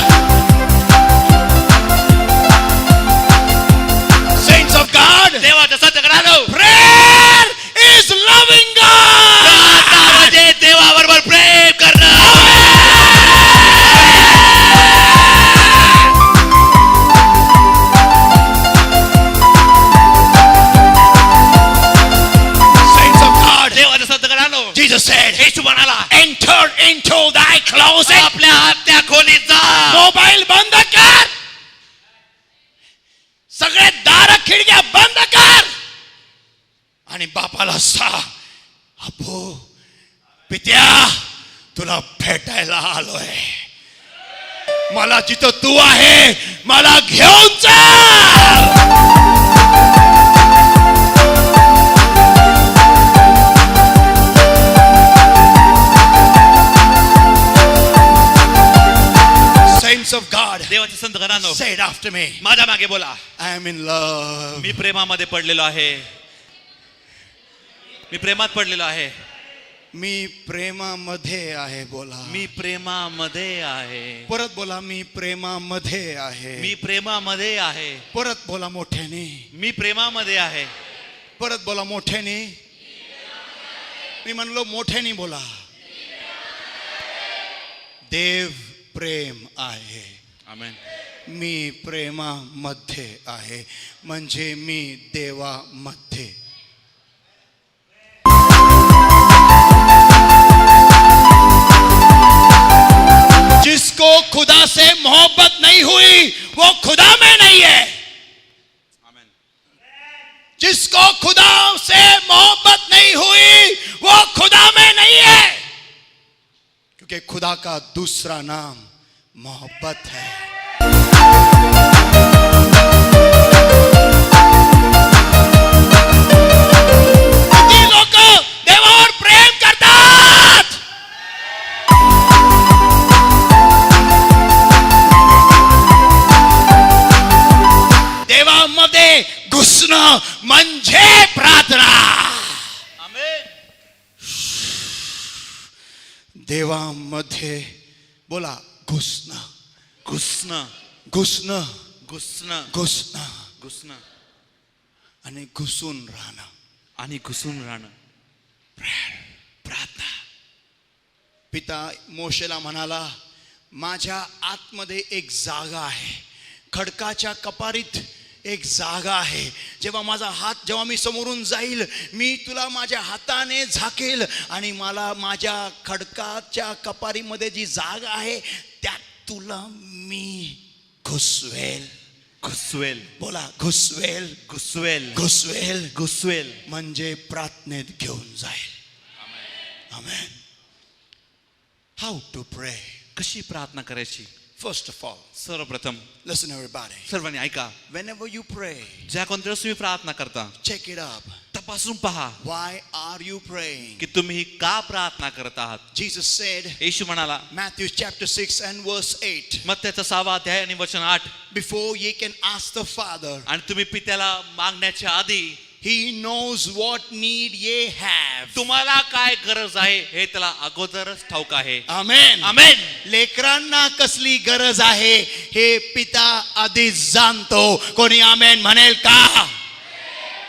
Saints of God, देवाच्या संतगणांनो, prayer is loving God. प्रार्थना म्हणजे देवाबरोबर प्रेम करणं. Saints of God, देवाच्या संतगणांनो, Jesus said, येशू म्हणाला, enter into thy closet. आपल्या आतल्या खोलीत जा. मोबाईल बंद कर. सगळे दार खिडक्या बंद कर आणि बापाला सांग अप्पू पित्या तुला भेटायला आलोय. मला जिथं तू आहे मला घेऊन चल. Saints of God, देवाच्या संतगणांनो, say it after me. माझ्या मागे बोला, I am in love. मी प्रेमामध्ये पडलेलो आहे. मी प्रेमात पडलेलो आहे. मी प्रेमामध्ये आहे. बोला. मी प्रेमामध्ये आहे. परत बोला मी प्रेमामध्ये आहे. मी प्रेमामध्ये आहे. परत बोला मोठ्याने. मी प्रेमामध्ये आहे. परत बोला मोठ्याने. मी म्हणलो मोठ्याने बोला. देव प्रेम आहे. आमेन. मी प्रेमामध्ये आहे म्हणजे मी देवामध्ये. जिसको खुदा से मोहब्बत नहीं हुई वो खुदा में नहीं है. आमेन. जिसको खुदा से मोहब्बत नहीं हुई वो खुदा में नहीं है. क्योंकि खुदा का दूसरा नाम मोहब्बत है। किती लोक देवावर प्रेम करतात? देवामध्ये घुसणं म्हणजे प्रार्थना. आमेन. देवामध्ये बोला घुसणं, घुसणं, घुसणं, घुसणं, घुसणं घुसणं आणि घुसून राहणं. आणि घुसून राहणं. प्रार्थना. पिता मोशेला म्हणाला, माझ्या आतमध्ये एक जागा आहे, खडकाच्या कपारीत एक जागा आहे. जेव्हा माझा हात, जेव्हा मी समोरून जाईल, मी तुला माझ्या हाताने झाकेल आणि मला माझ्या खडकाच्या कपारीमध्ये जी जागा आहे त्यात तुला मी घुसवेल. घुसवेल. बोला घुसवेल, घुसवेल. घुसवेल. घुसवेल. म्हणजे प्रार्थनेत घेऊन जाईल. आमेन. हाऊ टू प्रे. कशी प्रार्थना करायची? First of all, सर्वप्रथम listen everybody. सर्वांनी ऐका. Whenever you pray, ज्या कोणत्या वेळेस तुम्ही प्रार्थना करता, check it up. तपासून पहा Why are you praying? की तुम्ही का प्रार्थना करत आहात. Jesus said, येशू म्हणाला Matthew chapter 6 and verse 8, मग त्याचा 6वा अध्याय आणि वचन 8, before ye can ask the Father, आणि तुम्ही पित्याला मागण्याच्या आधी He knows what need ye have. तुम्हाला काय गरज आहे हे त्याला अगोदरच ठाऊक आहे. Amen. आमेन. लेकरांना कसली गरज आहे हे पिता आधीच जाणतो. कोणी आमेन म्हणेल का?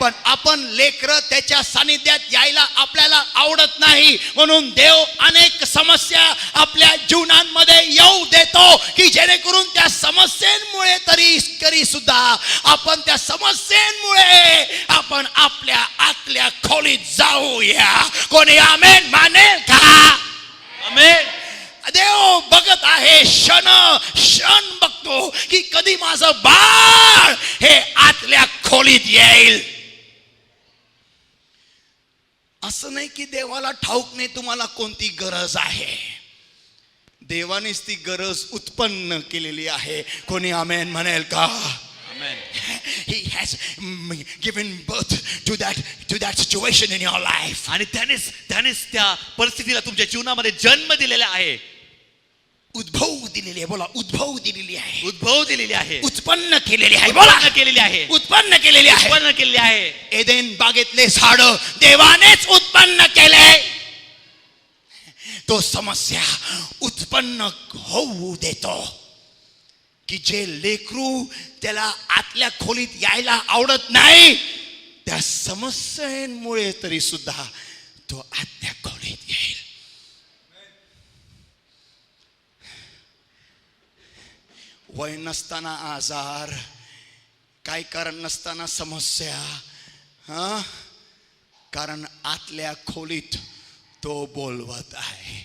पण आपण लेकरं त्याच्या सानिध्यात यायला आपल्याला आवडत नाही, म्हणून देव अनेक समस्या आपल्या जीवनांमध्ये येऊ देतो की जेणेकरून त्या समस्यांमुळे तरी सुद्धा आपण त्या समस्यांमुळे आपण आपल्या आतल्या खोलीत जाऊया. कोणी आमेन मानेल का? आमेन. देव बघत आहे, क्षण बघतो की कधी माझं बाळ हे आतल्या खोलीत येईल. असं नाही की देवाला ठाऊक नाही तुम्हाला कोणती गरज आहे. देवानेच ती गरज उत्पन्न केलेली आहे. कोणी आमेन म्हणेल का? आमेन. He has given birth to that situation in your life. आणि त्यानेच त्या परिस्थितीला तुमच्या जीवनामध्ये जन्म दिलेला आहे. उद्भव दिलेली आहे. बोला उद्भव दिलेली आहे. उद्भव दिलेली आहे. उत्पन्न केलेली आहे. बोला उत्पन्न केलेली आहे. उत्पन्न केलेली आहे. उत्पन्न केलेली आहे. एदेन बागेतले झाड देवानेच उत्पन्न केले. तो समस्या उत्पन्न होऊ देतो की जे लेकरू त्याला आतल्या खोलीत यायला आवडत नाही, त्या समस्यांमुळे तरी सुद्धा तो आतल्या खोलीत येईल. वय नसताना आजार, काही कारण नसताना समस्या, कारण आतल्या खोलीत तो बोलवत आहे.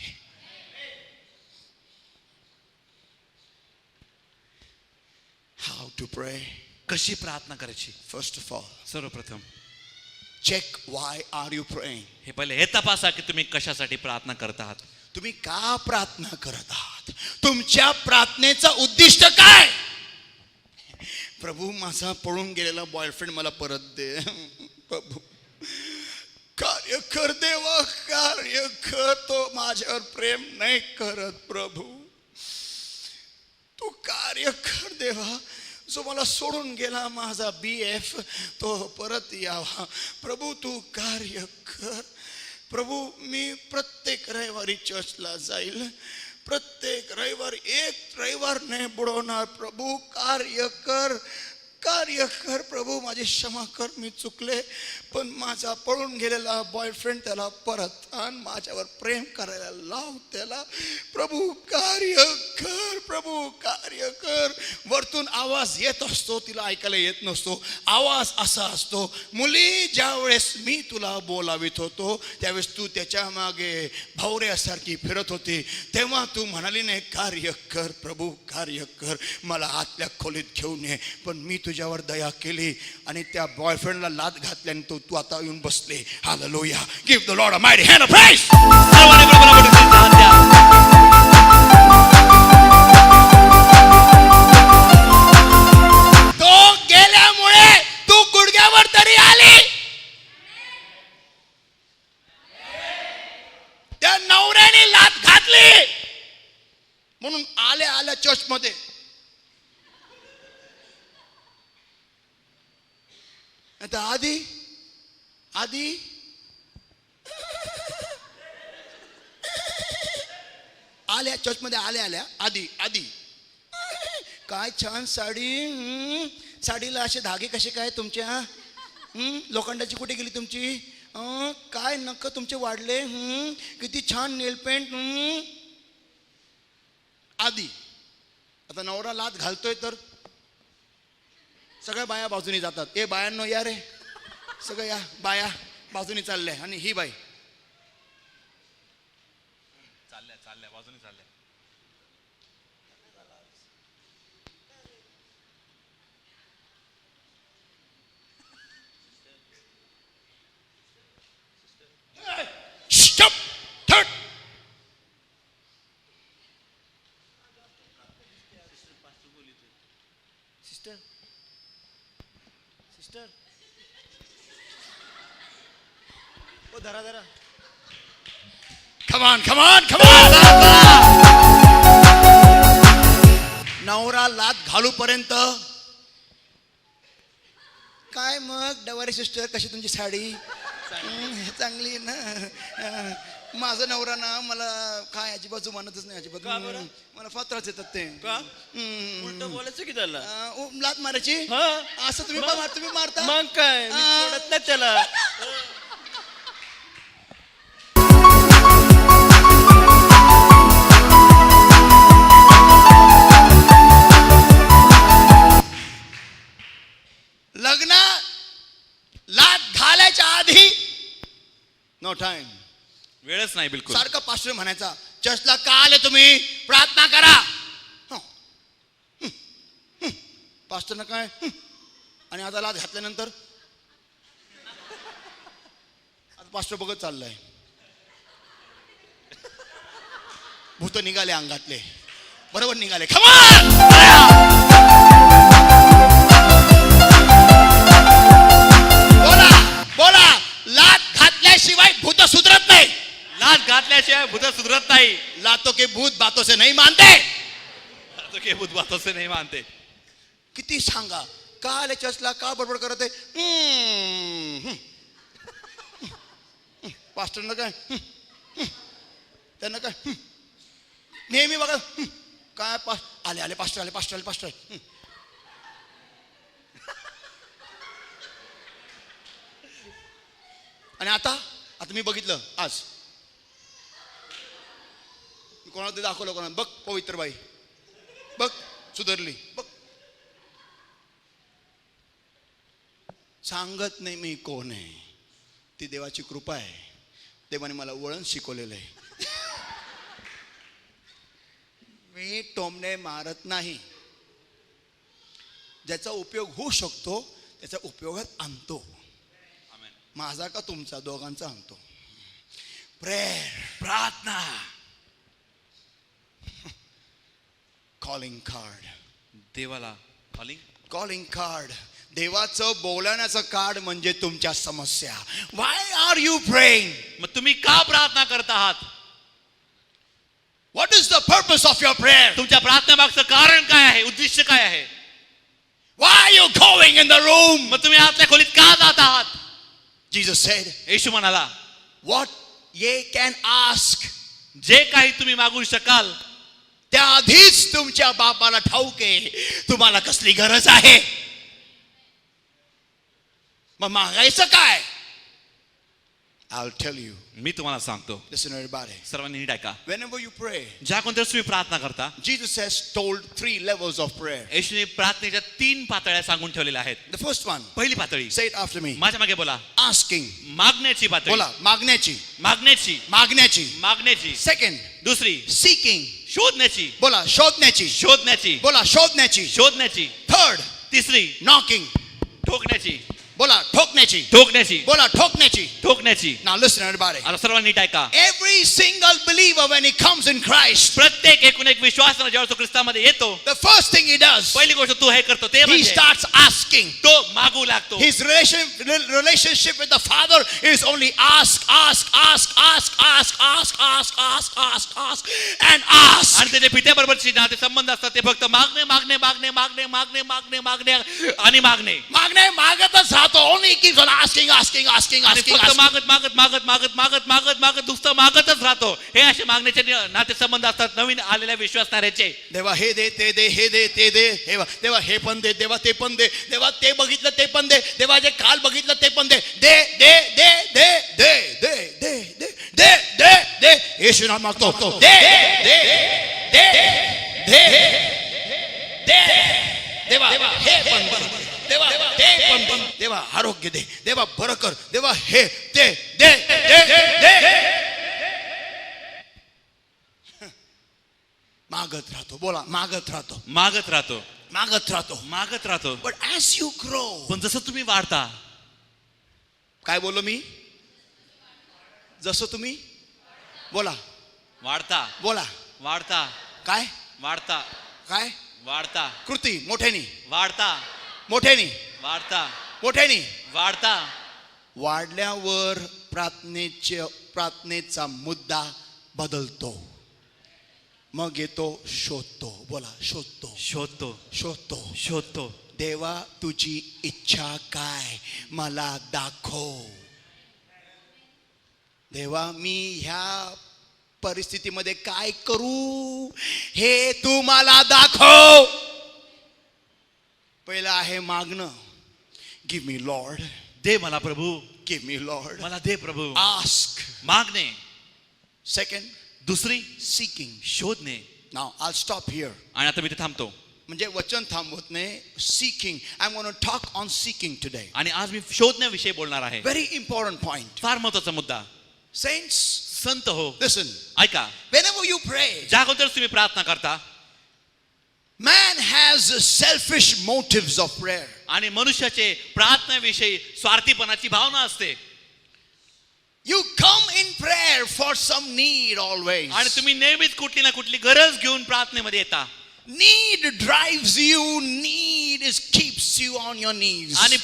How to pray? कशी प्रार्थना करायची? First of all, सर्वप्रथम check why are you praying. हे पहिले हे तपासा की तुम्ही कशासाठी प्रार्थना करत आहात. तुम्ही का प्रार्थना करत आहात? तुमच्या प्रार्थनेचं उद्दिष्ट काय? प्रभू माझा पळून गेलेला बॉयफ्रेंड मला परत दे. प्रभू कार्य कर देवा, कार्य कर. तो माझ्यावर प्रेम नाही करत. प्रभू तू कार्य कर देवा. जो मला सोडून गेला माझा BF तो परत यावा. प्रभू तू कार्य कर. प्रभू मी प्रत्येक रविवारी चर्चला जाईल. प्रत्येक रविवार एक रविवार नाही बुडवणार. प्रभू कार्य कर, कार्य कर. प्रभू माझी क्षमा कर, मी चुकले. पण माझा पळून गेलेला बॉयफ्रेंड त्याला परत आण. माझ्यावर प्रेम करायला लाव त्याला. प्रभू कार्य कर. प्रभू कार्य कर. वरतून आवाज येत असतो, तिला ऐकायला येत नसतो. आवाज असा असतो, मुली ज्या वेळेस मी तुला बोलावित होतो त्यावेळेस तू त्याच्या मागे भवऱ्यासारखी फिरत होती. तेव्हा तू म्हणाली नाही कार्य कर. प्रभू कार्य कर, मला आतल्या खोलीत घेऊन ये. पण मी तुझ्यावर दया केली आणि त्या बॉयफ्रेंडला लाद घातल्याने तू आता येऊन बसले. Hallelujah. Give the Lord a mighty hand of praise. सर्वांनी प्रभूला मोठी हात द्या. म्हणून आल्या आल्या चर्चमध्ये आता आधी आल्या चर्चमध्ये आल्या आधी काय छान साडी, साडीला असे धागे कसे काय तुमच्या, लोखंडाची कुठे गेली तुमची, काय नख तुमचे वाढले, किती छान नेल पेंट. आधी आता नवरा लात घालतोय तर सगळ्या बाया बाजूनी जातात. ए बायांनो या रे, सगळं या बाया बाजूनी चालल्या आणि ही बाई चालल्या बाजूने चालल्या. Stop third. सिस्टर ओ धरा कमान नवरा लात घालूपर्यंत काय मग डवारी सिस्टर कशी तुमची साडी, चांगली ना. माझा नवरा ना मला काय अजिबात जुमानतच नाही अजिबात. मला फार त्रास येतात ते. उलट बोलायचं की त्याला, लात मारायची असं तुम्ही मारता मग काय मी सोडत नाही त्याला. लग्न लात घालायच्या आधी नो टाइम, वेळच नाही बिलकुल. सारखं पास्टर म्हणायचा चर्चला का आले तुम्ही, प्रार्थना करा. पास्टरनं काय आणि आता लात घातल्यानंतर आता पास्टर बघत चाललाय, भूत निघाले अंगातले, बरोबर निघाले. बोला लात घातल्याशिवाय भूत सुधरत नाही. लात घातल्याशिवाय भूत सुधरत नाही. लातो के भूत बातों से नहीं मानते. लातो के भूत बातों से नहीं मानते. किती सांगा का आले चर्चला, का बडबड करत आहे. पास्टरनं काय त्यांना काय नेहमी बघा काय आले पास्टर. आणि आता मी बघितलं आज मी कोणाला ते दाखवलं, कोणा बघ पवित्र बाई बघ सुधरली बघ. सांगत नाही मी कोण आहे, ती देवाची कृपा आहे. देवाने मला वळण शिकवलेलं आहे. मी टोमणे मारत नाही. ज्याचा उपयोग होऊ शकतो त्याचा उपयोगात आणतो. माझा का तुमचा, दोघांचा आणतो. प्रेयर, प्रार्थना, कॉलिंग कार्ड, देवाला कॉलिंग कार्ड, देवाचं बोलण्याचं कार्ड म्हणजे तुमच्या समस्या. Why are you praying? मग तुम्ही का प्रार्थना करत आहात? What is the purpose of your prayer? तुमच्या प्रार्थनेमागचं कारण काय आहे, उद्दिष्ट काय आहे? Why are you going in the room? मग तुम्ही आतल्या खोलीत का जात आहात? Jesus said, येशू म्हणाला, what ye can ask, जे काही तुम्ही मागू शकाल त्याआधीच तुमच्या बापाला ठाऊक आहे तुम्हाला कसली गरज आहे. मग मागायचं काय? I'll tell you. मी तुम्हाला सांगतो. Listen everybody. सर्वांनी नीट ऐका. Whenever you pray, ज्या कोणत्या तुम्ही प्रार्थना करता, Jesus has told 3 levels of prayer. येशूने प्रार्थनेच्या 3 पातळ्या सांगून ठेवलेल्या आहेत. The first one, पहिली पातळी, say it after me. माझ्या मागे बोला, Asking. मागण्याची पातळी. बोला, मागण्याची. मागण्याची. Second, दुसरी, seeking. शोधण्याची. बोला, शोधण्याची. बोला, शोधण्याची. शोधण्याची. Third, तिसरी, knocking. ठोकण्याची. बोला ठोकण्याची. ठोकण्याची. बोला ठोकण्याची. ठोकण्याची. Now listen everybody. आता सर्वांनी नीट ऐका. Every single believer when he comes in Christ, प्रत्येक एकूण एक विश्वासाने जेव्हा तो ख्रिस्तामध्ये येतो, the first thing he does, पहिली गोष्ट तो हे करतो ते he म्हणजे starts asking. तो मागू लागतो. His relationship with the Father is only ask, ask, ask, ask, ask, ask, ask, ask, ask, ask, and ask. आणि त्याचे पित्याबरोबरचे नाते संबंध असतात ते फक्त मागणे मागणे मागणे मागणे मागणे मागणे मागणे आणि मागणे. मागणे मागतच राहतो. Only keeps on asking, asking, asking, आणि asking, फक्त asking. मागत मागत मागत मागत मागत मागत मागत नुसतं मागतच राहतो. हे असे मागण्याचे नाते संबंध असतात नवीन आलेल्या विश्वासणाऱ्याचे. देवा हे दे ते दे हे दे ते दे. देवा हे पण दे. देवा ते पण दे. देवा ते बघितलं ते पण दे. देवा जे काल बघितलं ते पण दे. दे दे दे दे दे दे दे दे दे दे दे. येशू नाम मागतो. दे दे दे दे दे. देवा हे पण दे. देवा ते पण दे. देवा आरोग्य दे. देवा बरं कर. देवा हे दे दे दे दे. मागत राहतो. बोला मागत राहतो. मागत राहतो. मागत राहतो. मागत राहतो. But as you grow, पण जसं तुम्ही वाढता, काय बोललो मी? जसं तुम्ही बोला वाढता बोला वाढता काय वाढता काय वाढता कृती मोठ्यानी वाढता मोठ्यानी वाढता मोठ्यानी वाढता. वाढल्यावर प्रार्थनेचा मुद्दा बदलतो. मग येतो शोधतो. बोला शोधतो. शोधतो शोधतो. शोधतो. देवा तुझी इच्छा काय मला दाखव. देवा मी ह्या परिस्थितीमध्ये काय करू हे तू मला दाखव. पहिलं आहे मागणं. Give me Lord. दे मला प्रभू. Give me Lord. मला दे प्रभू. आस्क. मागणे. सेकंड दुसरी सीकिंग. शोधणे. Now I stop here. आणि आता मी ते थांबतो. म्हणजे वचन थांबवत नाही. Seeking. I am gonna talk on seeking today. आणि आज मी शोधण्याविषयी बोलणार आहे. Very important point. फार महत्वाचा मुद्दा. सेंट्स संत हो, लिसन. ऐका. Whenever you pray, ज्या अगोदर तुम्ही प्रार्थना करता, man has selfish motives of prayer. आणि मनुष्याचे प्रार्थनेविषयी स्वार्थीपणाची भावना असते. You come in prayer for some need always. आणि तुम्ही नेहमीच कुठली ना कुठली गरज घेऊन प्रार्थनेमध्ये येता. Need drives you. Need keeps you on your knees. आणि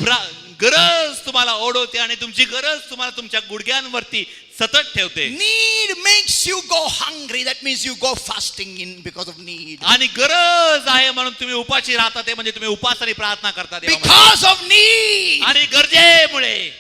गरज तुम्हाला ओढवते आणि तुमची गरज तुम्हाला तुमच्या गुडघ्यांवरती सतत ठेवते. Need makes you go hungry. That means you go fasting in because of need. आणि गरज आहे म्हणून तुम्ही उपाशी राहता. ते म्हणजे तुम्ही उपासाने प्रार्थना करता देवामध्ये. Because of need. आणि गरजेमुळे.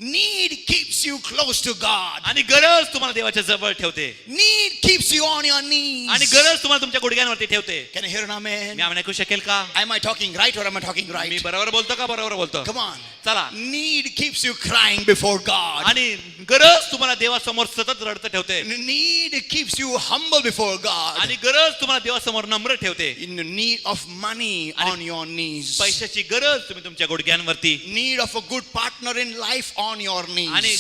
Need keeps you close to God. आणि गरज तुम्हाला देवाच्या जवळ ठेवते. Need keeps you on your knees. आणि गरज तुम्हाला तुमच्या गुडघ्यांवरती ठेवते. Can I hear an amen? मी आम्ही ऐकू शकेल का? Am I talking right or am I talking me right? बरोबर बोलतो का बरोबर बोलतो? Come on. चला. Need keeps you crying before God. आणि गरज तुम्हाला देवासमोर सतत रडत ठेवते. Need keeps you humble before God. आणि गरज तुम्हाला देवासमोर नम्र ठेवते. In the need of money on your knees. पैशाची गरज तुम्ही तुमच्या गुडघ्यांवरती. Need of a good partner in life on your knees. आणि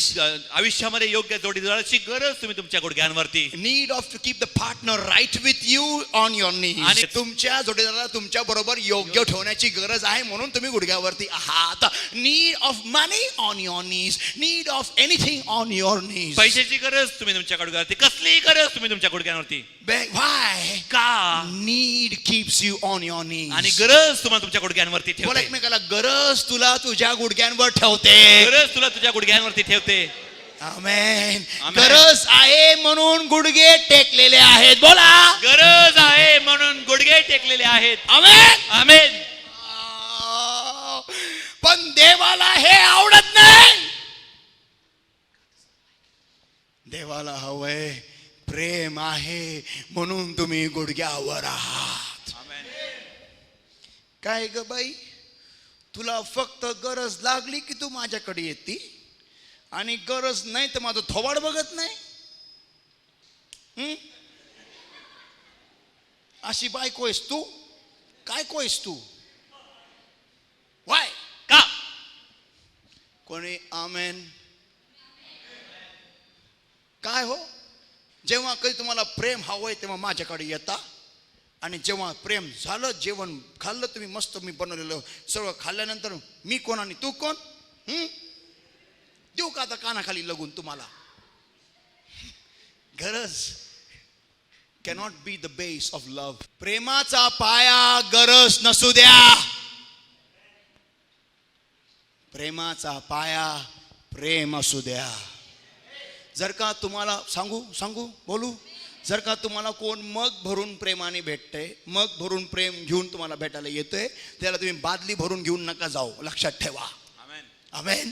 आयुष्यामध्ये योग्य जोडीदाराची गरज तुम्ही तुमच्या गुडघ्यांवरती. Need of to keep the partner right with you on your knees. आणि तुमच्या जोडीदाराला तुमच्या बरोबर योग्य ठेवण्याची गरज आहे म्हणून तुम्ही गुडघ्यावरती आहात. Need of money on your knees. Need of anything on your knees. पैशाची गरज तुम्ही तुमच्या गुडघ्यावरती. कसलीही गरज तुम्ही तुमच्या गुडघ्यांवरती. Why? का? Need keeps you on your knees. आणि गरज तुम्हाला तुमच्या गुडघ्यांवरती बोला ठेवते. एकमेकाला गरज तुला तुझ्या गुडघ्यांवर ठेवते. गरज तुला तुझ्या गुडघ्यांवरती ठेवते. आमेन. आमेन. गरज आहे म्हणून गुडघे टेकलेले आहेत. बोला गरज आहे म्हणून गुडघे टेकलेले आहेत. आमेन. आमेन. पण देवाला हे आवडत नाही. देवाला हवंय प्रेम आहे म्हणून तुम्ही गुडघ्यावर आहात. काय ग बाई, तुला फक्त गरज लागली की तू माझ्याकडे येते आणि गरज नाही तर माझं थोबाड बघत नाही. अशी बायको आहेस तू. काय कोयस तू? वाय का? कोणी आमेन. काय हो, जेव्हा कधी तुम्हाला प्रेम हवंय तेव्हा माझ्याकडे येता. आणि जेव्हा प्रेम झालं, जेवण खाल्लं तुम्ही मस्त, मी बनवलेलं सर्व खाल्ल्यानंतर मी कोण आणि तू कोण? देऊ का आता कानाखाली लगून तुम्हाला? गरज cannot be the base of love. प्रेमाचा पाया गरज नसू द्या. प्रेमाचा पाया प्रेम असू द्या. जर का तुम्हाला सांगू बोलू, जर का तुम्हाला कोण मग भरून प्रेमाने भेटतंय, मग भरून प्रेम घेऊन तुम्हाला भेटायला येतोय, त्याला तुम्ही बादली भरून घेऊन नका जाऊ. लक्षात ठेवा. आमेन. आमेन.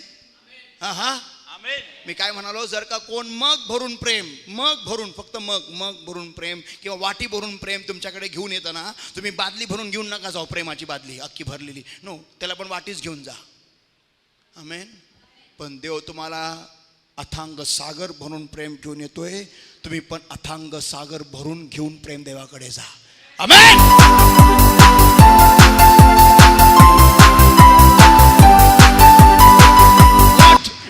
हा आमेन. मी काय म्हणालो, जर का कोण मग भरून प्रेम, मग भरून, फक्त मग भरून प्रेम किंवा वाटी भरून प्रेम तुमच्याकडे घेऊन येतं ना, तुम्ही बादली भरून घेऊन नका जाऊ. प्रेमाची बादली अख्खी भरलेली नो, त्याला पण वाटीच घेऊन जा. आमेन. पण देव तुम्हाला अथांग सागर भरून प्रेम घेऊन येतोय. तुम्ही पण अथांग सागर भरून घेऊन प्रेम देवाकडे जा. आमेन.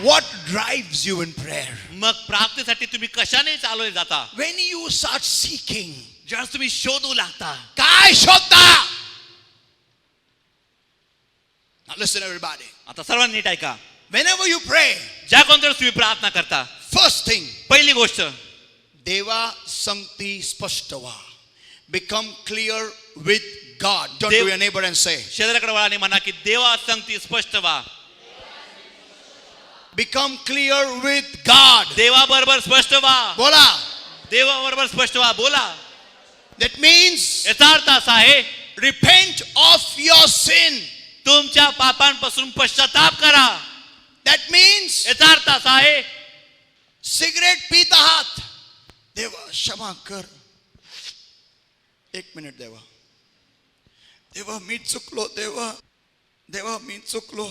What drives you in prayer? मग प्रार्थनेसाठी तुम्ही कशाने चालवले जाता? When you start seeking, ज्यावेळेस तुम्ही शोधू लागता. काय शोधता? Now listen everybody. आता सर्वांनी नीट ऐका. Whenever you pray, ज्या कोणत्या तुम्ही प्रार्थना करता, first thing, पहिली गोष्ट, देवा संगती स्पष्ट व्हा. Become clear with God. Turn Dev- to your neighbor and say, शेजाऱ्याकडे वळा आणि म्हणा की देवा संगती स्पष्ट व्हा. become clear with God. देवाबरोबर स्पष्ट व्हा. बोला. देवाबरोबर स्पष्ट व्हा. बोला. That means याचा अर्थ असा आहे, repent of your sin. तुमच्या पापांपासून पश्चाताप करा. That means याचा अर्थ असा आहे, सिगरेट पीत आहात, देवा क्षमा कर. एक मिनिट देवा, देवा मी चुकलो, देवा मी चुकलो,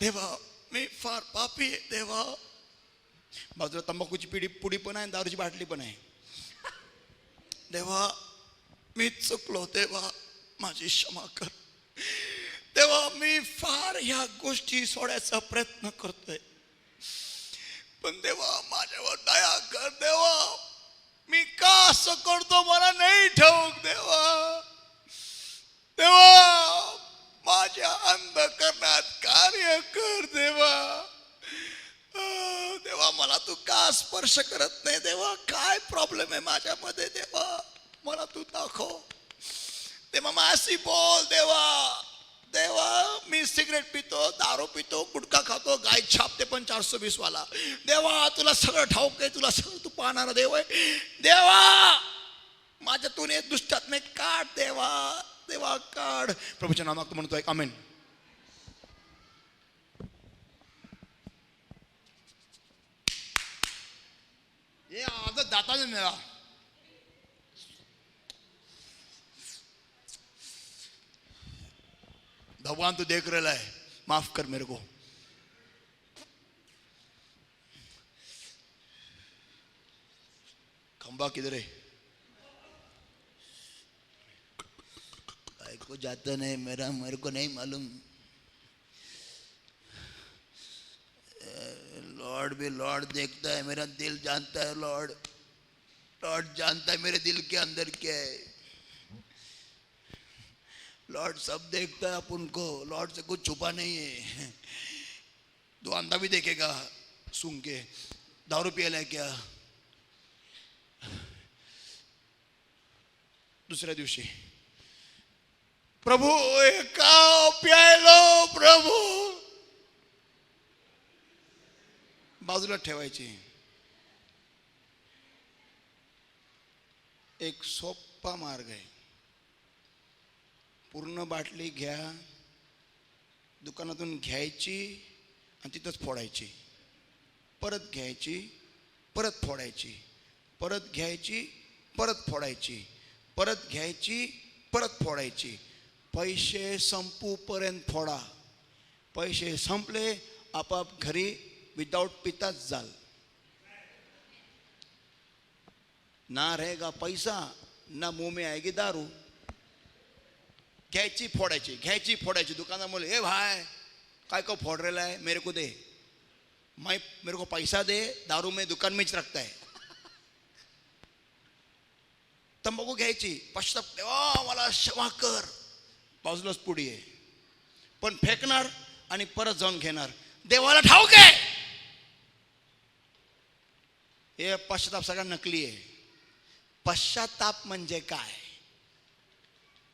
देवा मी फार पापी आहे, देवा. बाजूला तंबाखूची पुडी पण आहे, दारूची बाटली पण आहे. देवा मी चुकलो, देवा माझी क्षमा कर. देवा मी फार ह्या गोष्टी सोडायचा प्रयत्न करतोय, पण देवा माझ्यावर दया कर. देवा मी का असं करतो मला नाही ठाऊक. देवा देवा माझ्या अंधकरणात कार्य कर. देवा देवा मला तू का स्पर्श करत नाही. देवा काय प्रॉब्लेम आहे माझ्यामध्ये. देवा मला तू दाखव. देवा माझी बोल. देवा देवा मी सिगरेट पितो, दारू पितो, गुटखा खातो, गाय छापते पण 420 वाला. देवा तुला सगळं ठाऊक आहे, तुला सगळं तू पाहणारा देव आहे. देवा माझ्यातून हे दुष्टात्मे काढ. देवा देवा काढ. प्रभूच्या नामात म्हणतोय आमेन. ये आज दाता ने मेरा भगवान तू देख रहा है, माफ कर मेरे को. खंबा किधर है? भाई को जाता नहीं मेरे को नहीं मालूम. लॉर्ड भी लॉर्ड देखता है, मेरा दिल जानता है. लॉर्ड जानता है मेरे दिल के अंदर क्या है. लॉर्ड सब देखता है अपन को. लॉर्ड से कुछ छुपा नहीं है. तो अंधा भी देखेगा सूंघ के. दारू पियाला है क्या? दुसऱ्या दिवशी प्रभू का प्यायलो. प्रभू बाजूला ठेवायची. एक सोपा मार्ग आहे. पूर्ण बाटली घ्या, दुकानातून घ्यायची आणि तिथंच फोडायची. परत घ्यायची, परत फोडायची, परत घ्यायची, परत फोडायची, परत घ्यायची, परत फोडायची. पैसे संपूपर्यंत फोडा. पैसे संपले आपाप घरी विदाउट पिताच जाल. ना रहेगा पैसा, ना मुंह में आएगी दारू. घ्यायची फोडायची, घ्यायची फोडायची. दुकानामुळे ए भाई काय को फोड़ रहा है, मेरे को दे. मेरे को पैसा दे, दारू में दुकान में रखता है. तंबाखू घ्यायची, पश्चाताप, मला क्षमा कर, बाजूलाच पुढे आहे, पण फेकणार आणि परत जाऊन घेणार. देवाला ठाऊक आहे हे पश्चाताप सगळा नकली आहे. पश्चाताप म्हणजे काय?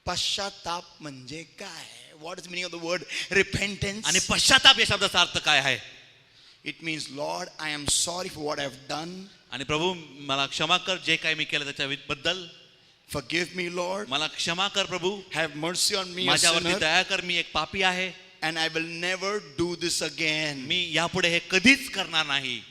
पश्चाताप म्हणजे काय? What is meaning of the word repentance? आणि पश्चाताप या शब्दाचा अर्थ काय आहे? It means Lord I am sorry for what I have done. आणि प्रभू मला क्षमा कर जे काही मी केलं त्याच्याबद्दल. Forgive me, Lord. मला क्षमा कर प्रभू. Have mercy on me, a माझ्यावरती sinner. दया कर, मी एक पापी आहे. And I will never do this again. मी यापुढे हे कधीच करणार नाही.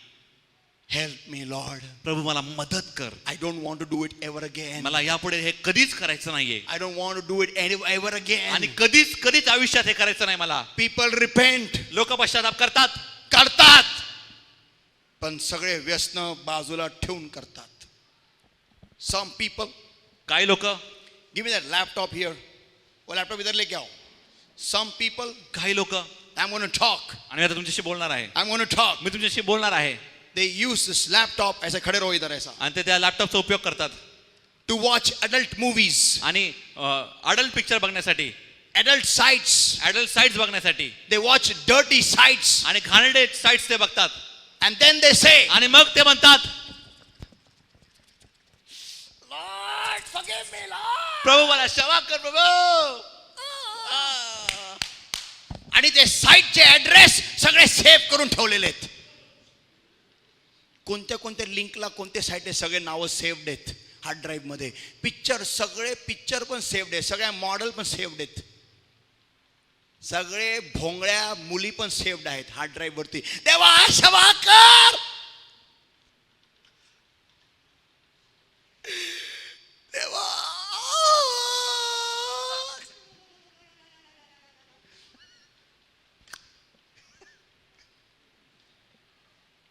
Help me, Lord. प्रभू मला मदत कर. I don't want to do it ever again. मला यापुढे हे कधीच करायचं नाहीये. I don't want to do it ever again. आणि कधीच आयुष्यात हे करायचं नाही मला. People repent. लोक पश्चाताप करतात. पण सगळे व्यसन बाजूला ठेवून करतात. Some people, काही लोक, give me that laptop here. वो laptop इधर लेके आओ. Some people, काही लोक, I'm going to talk. आणि मी आता तुमच्याशी बोलणार आहे. I'm going to talk. मी तुमच्याशी बोलणार आहे. They use this laptop, ऐसे खड़े रहो इधर ऐसा, आणि ते त्या लॅपटॉपचा उपयोग करतात. to watch adult movies, आणि अडल्ट पिक्चर बघण्यासाठी, adult sites. अडल्ट साइट्स बघण्यासाठी, They watch dirty sites. आणि घाणेरडे साइट्स ते बघतात. And then they say, आणि मग ते म्हणतात, Lord, forgive me, Lord. प्रभू मला क्षमा कर प्रभू. आणि ते साईटचे ऍड्रेस सगळे सेव्ह करून ठेवलेले आहेत. कोणत्या कोणत्या लिंकला कोणते साईट आहे सगळे नावं सेव्ड आहेत हार्ड ड्राईव्ह मध्ये. पिक्चर, सगळे पिक्चर पण सेव्ड आहेत, सगळ्या मॉडेल पण सेव्ड आहेत, सगळे भोंगळ्या मुली पण सेव्ड आहेत हार्ड ड्राईव्ह वरती. देवा क्षमा कर, देवा.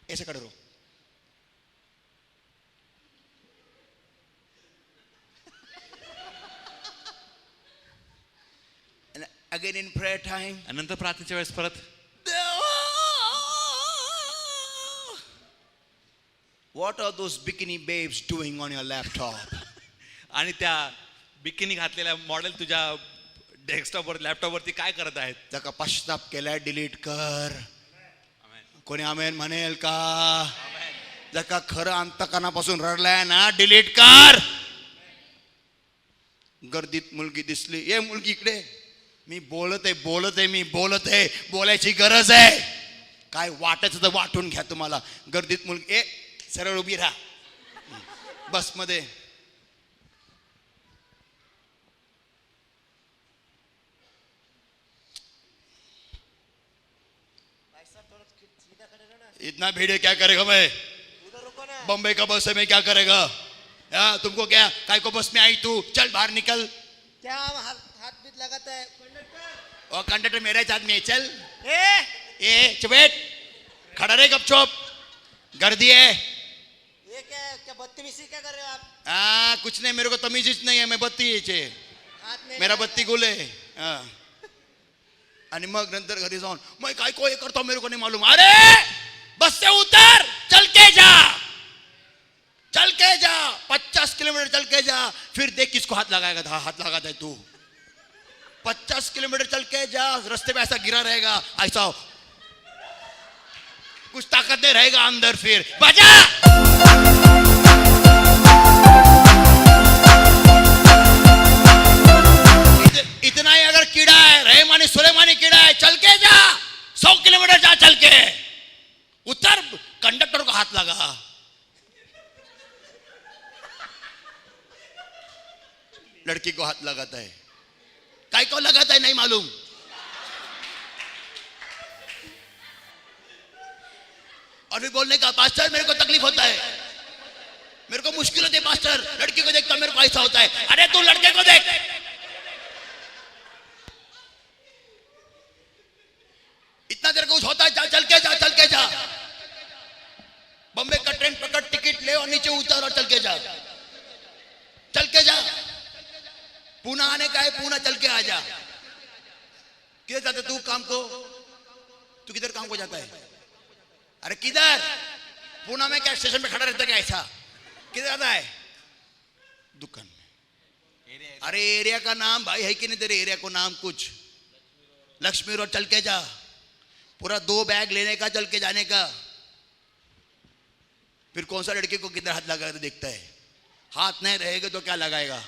ऐसे खड़े रहो. And again in prayer time, आणि नंतर प्रार्थनेच्या वेळेस परत, what are those bikini babes doing on your laptop? आणि त्या बिकिनी घातलेल्या मॉडेल तुझ्या डेस्कटॉपवर, लॅपटॉपवरती काय करत आहेत? जर का पश्चाताप केलाय डिलीट कर. कोणी आमेन म्हणेल का? जर का खरं अंतकरणापासून रडलाय ना, डिलीट कर. गर्दीत मुलगी दिसली, ये मुलगी इकडे, मी बोलत आहे, बोलायची गरज आहे. काय वाटायचं तर वाटून घ्या तुम्हाला. गर्दीत मुलगी, ए सरळ उभी राहा बसमध्ये. इतना भीड़ है क्या करेगा मैं? बम्बई का बस है, मैं क्या करेगा? तुमको क्या, काय को बस में आई तू? चल बाहर निकल. क्या हाथ बीत लगाता है कंडक्टर? और कंडक्टर मेरा ही आदमी है, चल. ए चुपेट, खड़ा रहे गपचुप, गर्दी है. ये क्या बदतमीजी क्या कर रहे हो आप? कुछ नहीं, मेरे को तमीज नहीं है, मैं बत्ती है, हाथ में मेरा बत्ती गुल है. आणि मग नंतर घरी जाऊन मैं काय को ये करता हूं, मेरे को नहीं मालूम. अरे बस से उतर, चल के जा 50 किलोमीटर चल के जा, फिर देख किसको हाथ लगाएगा. हाथ लगाता है तू. 50 किलोमीटर चल के जा, रास्ते पे ऐसा गिरा रहेगा, ऐसा कुछ ताकत नहीं रहेगा अंदर. फिर बजा. इतना ही अगर कीड़ा है, रहमानी सुलेमानी कीड़ा है, चल के जा 100 किलोमीटर जा, चल के उतर. कंडक्टर को हाथ लगा. लड़की को हाथ लगाता है, काय को लगाता है नहीं मालूम. और भी बोलने का, पास्टर मेरे को तकलीफ होता है, मेरे को मुश्किल होती है पास्टर, लड़की को देखता मेरे को ऐसा होता है. अरे तू लड़के को देख. इतना देर को कुछ होता है, जा चल के जा. बम्बे का ट्रेन पकड़, टिकट ले और नीचे उतर और चल के जा. पूना आने का है, पूना चल के आ जा. किधर जाता तू काम को? तू किधर काम को जाता है? अरे किधर? पूना में क्या स्टेशन पे खड़ा रहता क्या ऐसा? किधर जाता है? दुकान में. अरे एरिया का नाम भाई है कि नहीं तेरे एरिया को नाम कुछ? लक्ष्मी रोड चल के जा, पूरा 2 बैग लेने का, चल के जाने का। फिर कौन सा लड़के को किधर हाथ लगाए तो देखता है? हाथ नहीं रहेगा तो क्या लगाएगा?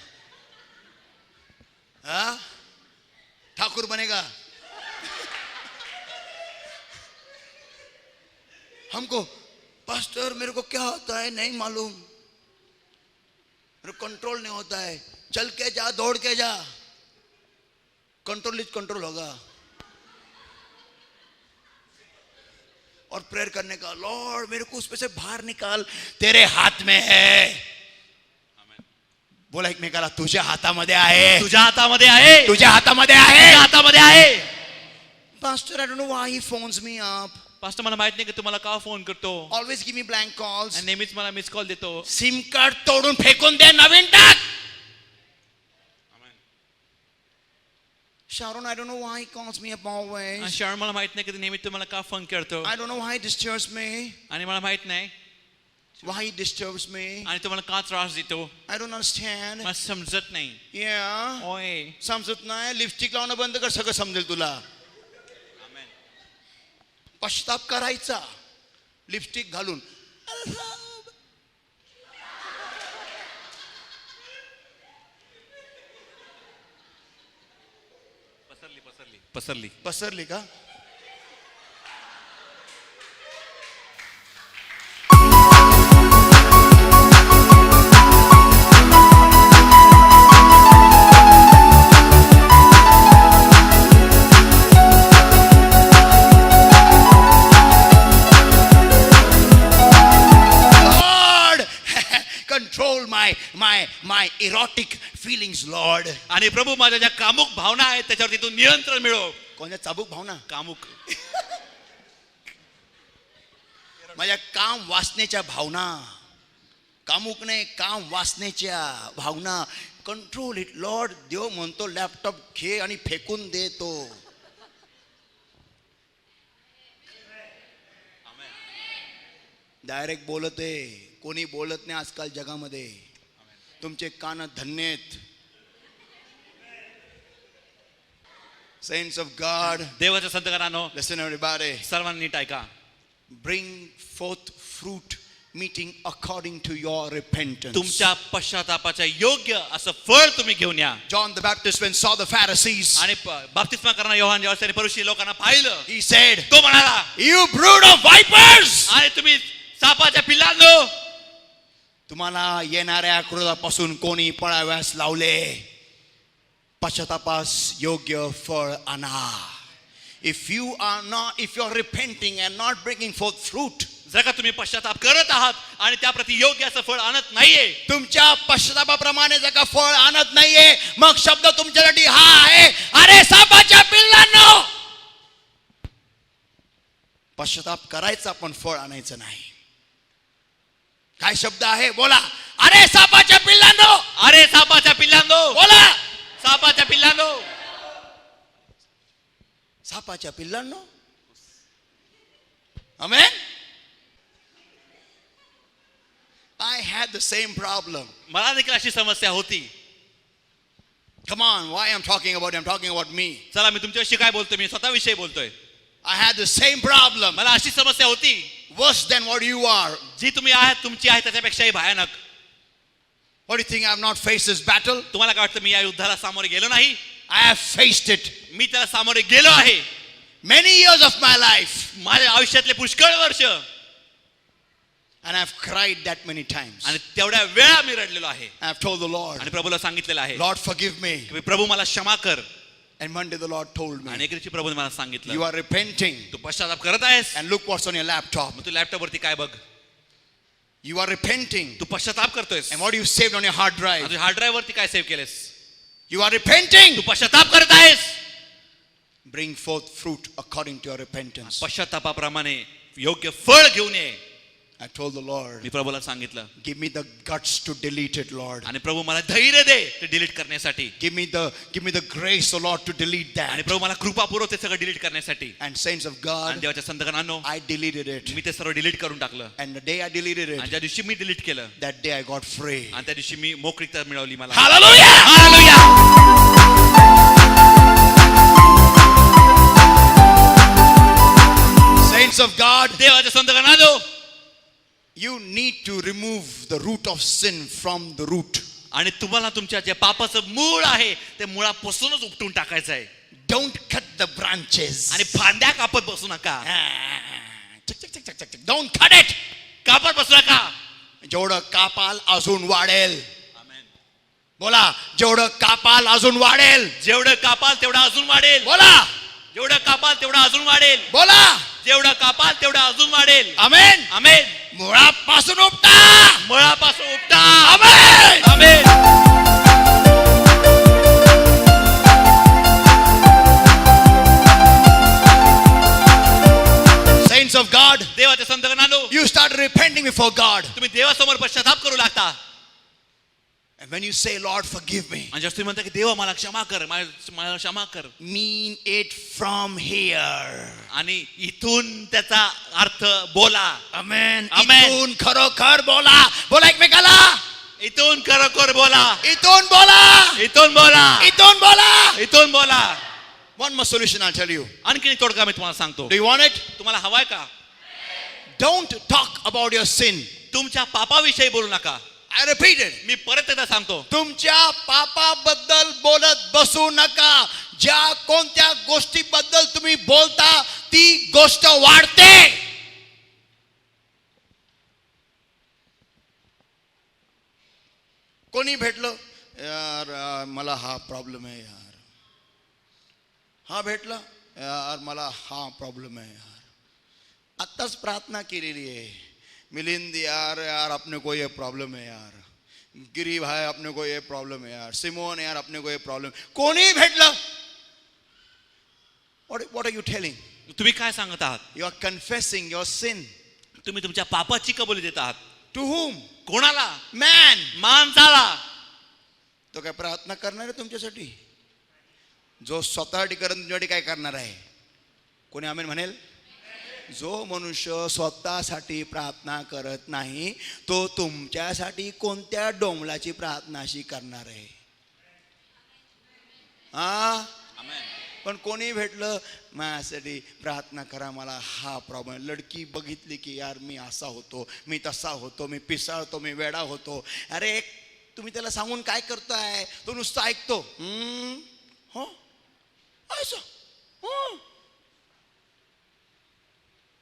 हाँ, ठाकुर बनेगा। हमको पास्टर मेरे को क्या होता है नहीं मालूम, मेरे कंट्रोल नहीं होता है। चल के जा, दौड़ के जा, कंट्रोल होगा। और प्रेयर करने का, लॉर्ड मेरे को उसमें से बाहर निकाल, तेरे हाथ में है। बोला एकमेकाला, तुझ्या हातामध्ये आहे, तुझ्या हातामध्ये आहे, तुझ्या हातामध्ये आहे। तुझ्या हातामध्ये आहे. Pastor, I don't know why he phones me up. Pastor मला माहित नाही की तुम्हाला का फोन करतो Always give me blank calls. आणि नेहमीच मला मिस कॉल देतो. सिम कार्ड तोडून फेकून दे, नवीन टाक. Sharon, I don't know why he calls me up आणि always. शाळा मला माहित नाही की नेहमी तुम्हाला का फोन करतो I don't know why he disturbs me. आणि मला माहित नाही Why he disturbs me. आणि तुम्हाला का त्रास देतो. I don't understand. मला समजत नाही. Yeah. ओय समजत नाही. लिपस्टिक लावणं बंद कर, सगळं समजेल तुला. पश्चाताप करायचा लिपस्टिक घालून. पसरली. पसरली का? Control my erotic feelings, Lord. आणि प्रभू माझ्या ज्या कामुक भावना आहेत त्याच्यावरती तू नियंत्रण मिळव. कोणत्या चाबूक भावना? कामुक. माझ्या काम वासनेच्या भावना, कामुक नाही, काम वासनेच्या भावना. Control it Lord. देव म्हणतो लॅपटॉप घे आणि फेकून दे तो. डायरेक्ट बोलत आहे, कोणी बोलत नाही आजकाल जगामध्ये. तुमचे कान धन्य आहेत. Saints of God, देवाच्या संतगणांनो listen everybody. सर्वांनी नीट ऐका. Bring forth fruit meeting according to your repentance. तुमच्या पश्चातापाच्या योग्य असं फळ तुम्ही घेऊन या. John the Baptist when saw the Pharisees, आणि बाप्तिस्मा करणारा योहान जेव्हा त्याने फरीसी लोकांना पाहिलं he said, तो म्हणाला, you brood of vipers, आणि तुम्ही सापाच्या पिल्लांनो, तुम्हाला येणाऱ्या क्रोधापासून कोणी पळाव्यास लावले. पश्चातापास योग्य फळ आणा. If you are repenting and not bringing forth fruit, जर का तुम्ही पश्चाताप करत आहात आणि त्याप्रती योग्य असं फळ आणत नाहीये, तुमच्या पश्चातापाप्रमाणे जर का फळ आणत नाहीये, मग शब्द तुमच्यासाठी हा आहे, अरे सापाच्या पिल्लांनो. पश्चाताप करायचा पण फळ आणायचं नाही. काय शब्द आहे? बोला. अरे सापाच्या पिल्लांनो, अरे सापाच्या पिल्लांनो, बोला. सापाच्या पिल्लांनो, सापाच्या पिल्लांनो. आमेन. I had the same problem. मला देखील अशी समस्या होती. Come on, why I'm talking about it? I'm talking about me. चला मी तुमच्याशी काय बोलतोय, मी स्वतःविषयी बोलतोय. I had the same problem. मला अशी समस्या होती Worse than what you are. जी तुम्ही आहात, तुमची आहे त्याच्यापेक्षाही भयानक. What do you think? I have not faced this battle? तुम्हाला काय वाटतं मी या युद्धाला सामोरे गेलो नाही? I have faced it. मी त्याला सामोरे गेलो आहे. Many years of my life. माझ्या आयुष्यातले पुष्कळ वर्ष. And I've cried that many times. आणि तेवढ्या वेळा मी रडलेलो आहे. I've told the Lord, आणि प्रभूला सांगितलेलं आहे, Lord forgive me. की प्रभू मला क्षमा कर. And one day the Lord told आणि me, एक दिवशी प्रभूने मला सांगितलं, you are repenting. तू पश्चाताप करत आहेस. And look what's on your laptop. मग तू लॅपटॉप वरती काय बघ, You are repenting. तू पश्चाताप करतोयस. And what you saved on your hard आणि drive. तुझ्या हार्ड ड्राईव्ह वरती काय सेव्ह केलेस. You are repenting. तू पश्चाताप करत आहेस. Bring forth fruit according to your repentance. पश्चातापाप्रमाणे योग्य फळ घेऊन ये. I told the Lord, मी प्रभूला सांगितलं give me the guts to delete it, Lord. आणि प्रभू मला धैर्य दे ते डिलीट करण्यासाठी Give me the grace, O Lord, to delete आणि that. प्रभू मला कृपा पुरव ते सगळं डिलीट करण्यासाठी. And saints of आणि God, देवाच्या संतगणांनो I deleted it. मी ते सर्व डिलीट करून टाकलं. And the day I deleted आणि it, ज्या दिवशी मी डिलीट केलं that day I got free. आणि त्या दिवशी मी मोकळीकता मिळवली मला. Hallelujah! Hallelujah! Saints of God, देवाच्या संतगणांनो you need to remove the root of sin from the root. आणि तुम्हाला तुमच्या जे पापाचं मूळ आहे ते मुळापासूनच उपटून टाकायचं आहे. Don't cut the branches. आणि फांद्या कापत बसू नका. Check, check, check, check, check, check. Don't cut it. कापत बसू नका. जेवढं कापाल अजून वाढेल. बोला, जेवढं कापाल अजून वाढेल. जेवढं कापाल तेवढं अजून वाढेल. बोला, जेवढं कापाल तेवढं अजून वाढेल. बोला. जेवढं कापाल तेवढं अजून वाढेल. आमेन. आमेन. मुळापासून उपटा. मुळापासून उपटा. आमेन. आमेन. Saints of God, देवाच्या संतगणांनो you start repenting before God. तुम्ही देवासमोर पश्चाताप करू लागता. And when you say, Lord, forgive me, आणि जेव्हा तुम्ही म्हणता की देवा मला क्षमा कर, मला क्षमा कर, mean it from here. आणि इथून त्याचा अर्थ बोला. Amen. Amen. इथून खरोखर बोला. बोला एकमेकाला. इथून खरोखर बोला. इथून बोला. इथून बोला. इथून बोला. इथून बोला. One more solution I'll tell you. आणखी एक तोडगा मी तुम्हाला सांगतो. Do you want it? तुम्हाला हवाय का? Don't talk about your sin. तुमच्या पापाविषयी बोलू नका. I repeat it. मी परत एकदा सांगतो. तुमच्या पापाबद्दल बोलत बसू नका. ज्या कोणत्या गोष्टीबद्दल तुम्ही बोलता ती गोष्ट वाढते. कोणी भेटलं, यार मला हा प्रॉब्लेम आहे यार. हा भेटला, यार मला हा प्रॉब्लेम आहे यार. आत्ताच प्रार्थना केलेली आहे. मिलिंद यार यार अपने को ये प्रॉब्लेम है यार. गिरी भाई अपने को ये प्रॉब्लेम है यार. सिमोन यार अपने को ये प्रॉब्लेम. कोणी भेटलं. What are you telling? तुम्ही काय सांगत आहात? You are confessing your sin. तुम्ही तुमच्या पापाची कबुली देत आहात. To whom? कोणाला? Man. माणसाला. तो काय प्रार्थना करणार आहे तुमच्यासाठी? जो स्वतःसाठी करत तुमच्यासाठी काय करणार आहे? कोणी आमेन म्हणेल? जो मनुष्य स्वतःसाठी प्रार्थना करत नाही तो तुमच्यासाठी कोणत्या डोंबलाची प्रार्थनाशी करणार आहे? हा? पण कोणी भेटलं, माझ्यासाठी प्रार्थना करा, मला हा प्रॉब्लेम. लडकी बघितली की यार मी असा होतो, मी तसा होतो, मी पिसाळतो, मी वेडा होतो. अरे तुम्ही त्याला सांगून काय करताय? तो नुसतं ऐकतो. हो असं हो.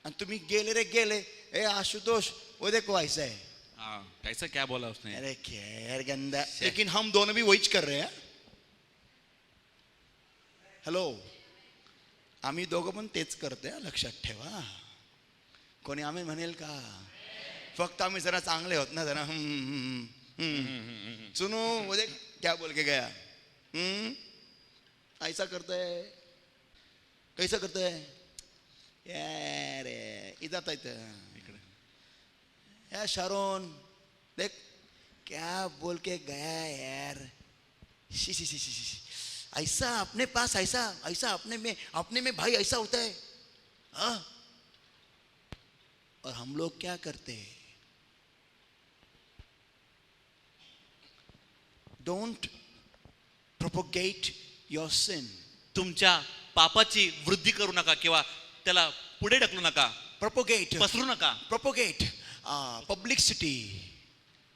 आणि तुम्ही गेले रे गेले. ए आशुतोष वो देखो ऐसा है. कैसा क्या बोला उसने? अरे खैर गंदा. लेकिन हम दोनों भी वहीच कर रहे हैं. हॅलो, आम्ही दोघं पण तेच करतोय, लक्षात ठेवा. कोणी आम्ही म्हणेल का? फक्त आम्ही जरा चांगले होत ना, जरा सुनो वो देख क्या बोल के गया. ऐसा करतोय, कैसा करतोय यार. इधर इकडे या शारोन देख क्या बोल के गया यार. शी शी शी शी शी. ऐसा अपने पास ऐसा ऐसा अपने में भाई ऐसा होता है. हाँ, और हम लोग क्या करते हैं? Don't propagate your sin. तुमच्या पापाची वृद्धी करू नका किंवा त्याला पुढे ढकलू नका. Propagate. पसरू नका. Propagate. Publicity.